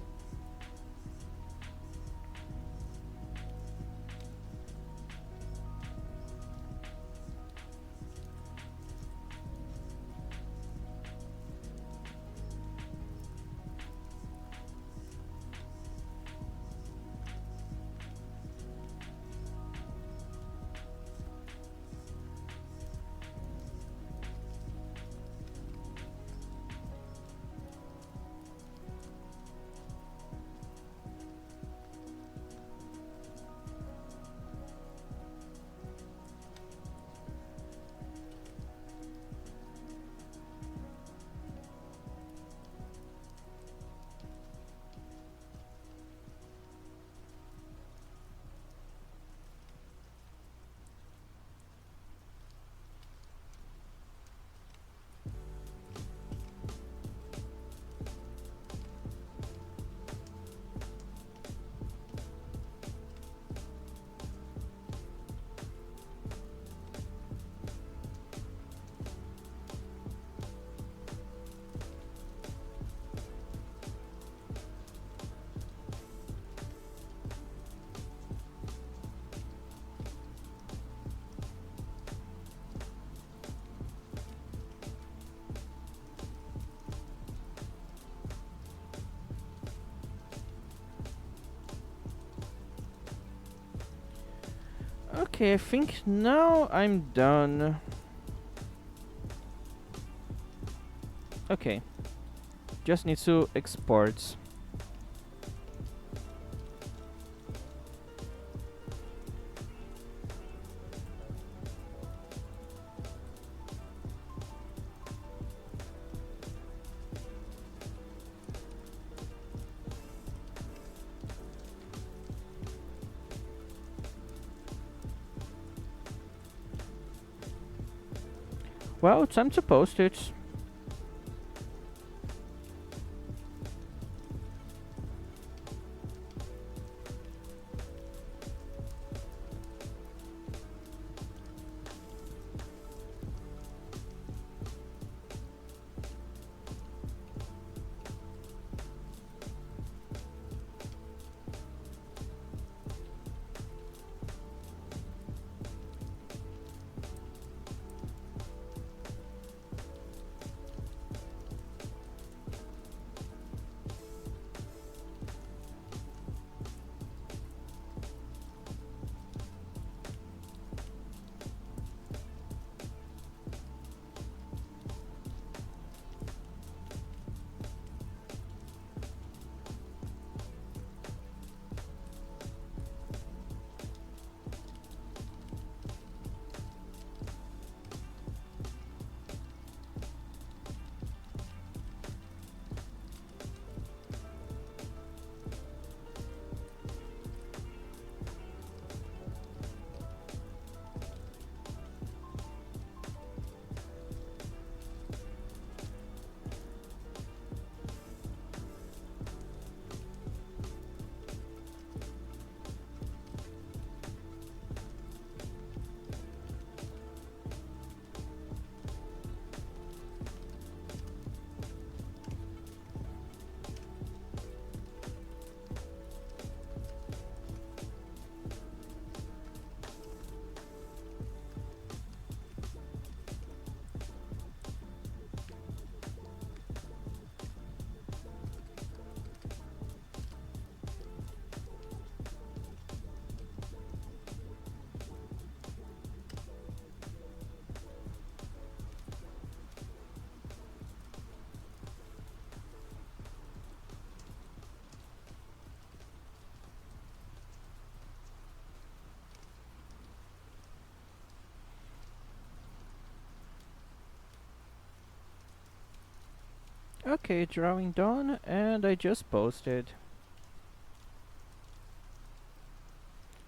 Okay, I think now I'm done. Okay, just need to export. Well, time to post it. Okay, drawing done, and I just posted.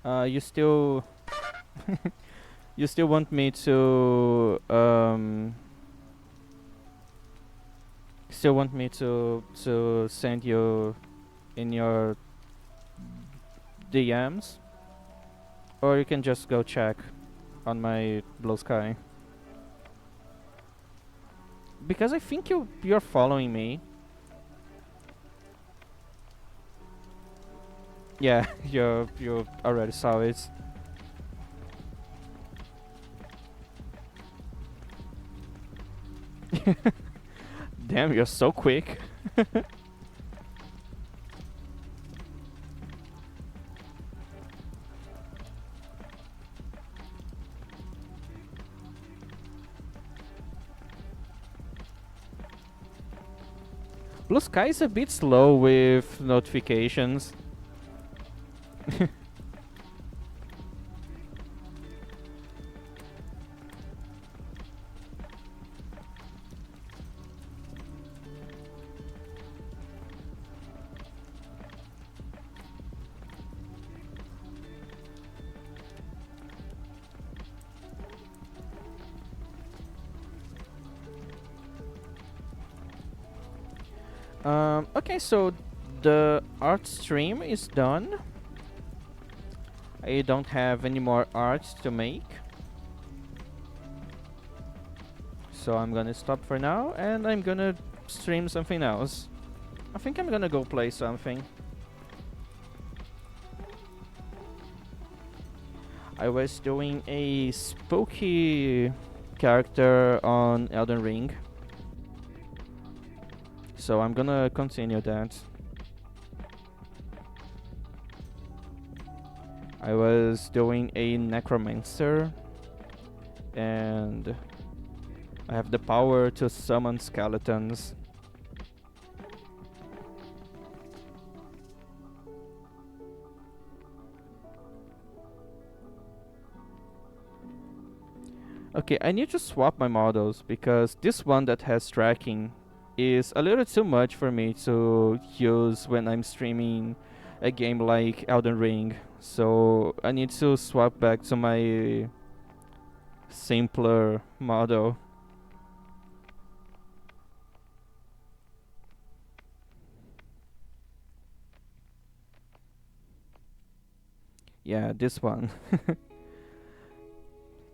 You still you still want me to send you in your DMs, or you can just go check on my Blue Sky. Because I think you're following me. Yeah, you already saw it. Damn, you're so quick. Blue Sky is a bit slow with notifications. Okay, so the art stream is done. I don't have any more art to make. So I'm gonna stop for now, and I'm gonna stream something else. I think I'm gonna go play something. I was doing a spooky character on Elden Ring. So I'm gonna continue that. I was doing a necromancer, and I have the power to summon skeletons. Okay, I need to swap my models because this one that has tracking is a little too much for me to use when I'm streaming a game like Elden Ring. So I need to swap back to my simpler model. Yeah, this one.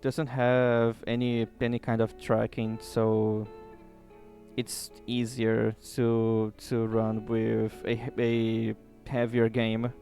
Doesn't have any kind of tracking, so it's easier to run with a heavier game.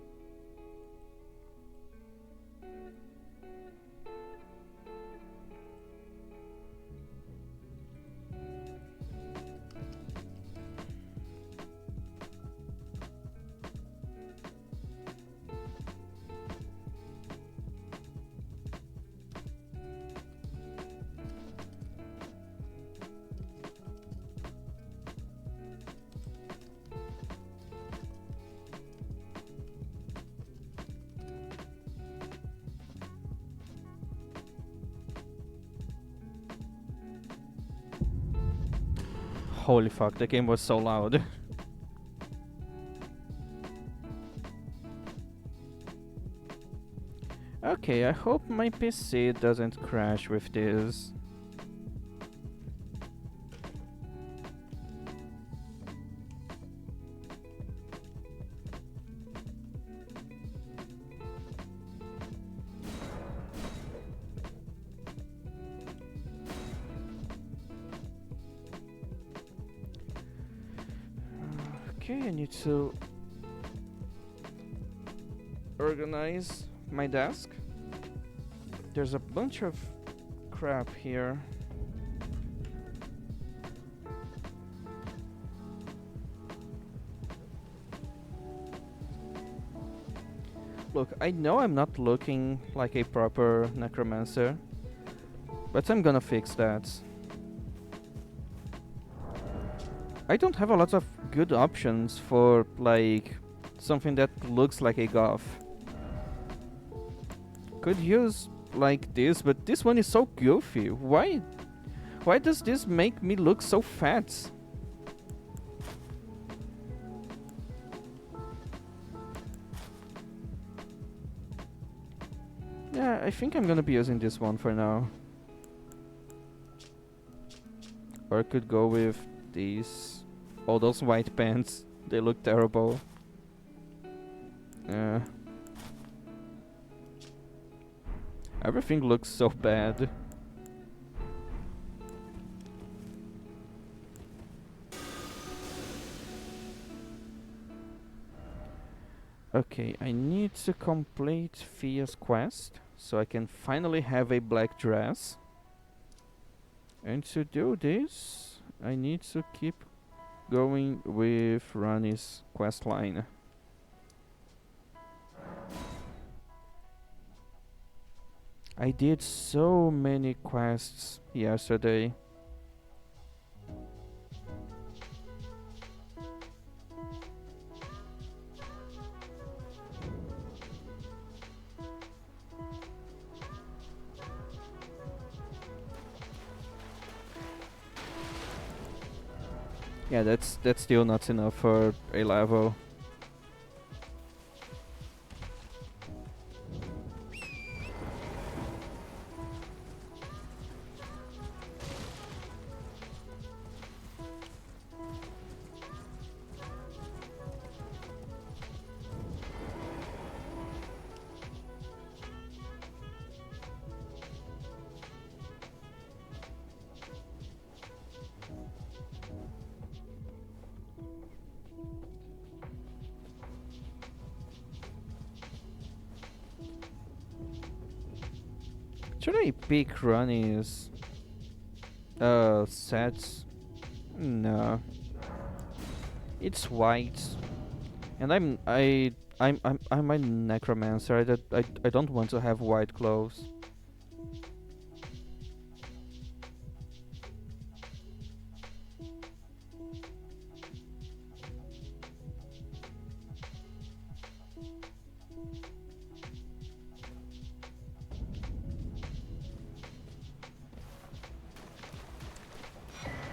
Holy fuck, the game was so loud. Okay, I hope my PC doesn't crash with this. Okay, I need to organize my desk. There's a bunch of crap here. Look, I know I'm not looking like a proper necromancer, but I'm gonna fix that. I don't have a lot of good options for, like, something that looks like a goth. Could use like this, but this one is so goofy. Why does this make me look so fat? Yeah, I think I'm gonna be using this one for now. Or I could go with these. All those white pants. They look terrible. Yeah. Everything looks so bad. Okay, I need to complete Fia's quest so I can finally have a black dress. And to do this, I need to keep going with Ronnie's quest line. I did so many quests yesterday. Yeah, that's still not enough for a level. Should I pick Ronnie's sets? No. It's white. And I'm a necromancer. I don't want to have white clothes.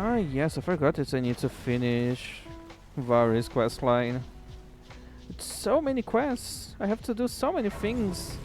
Ah yes, I forgot that I need to finish Vari's quest line. It's so many quests. I have to do so many things.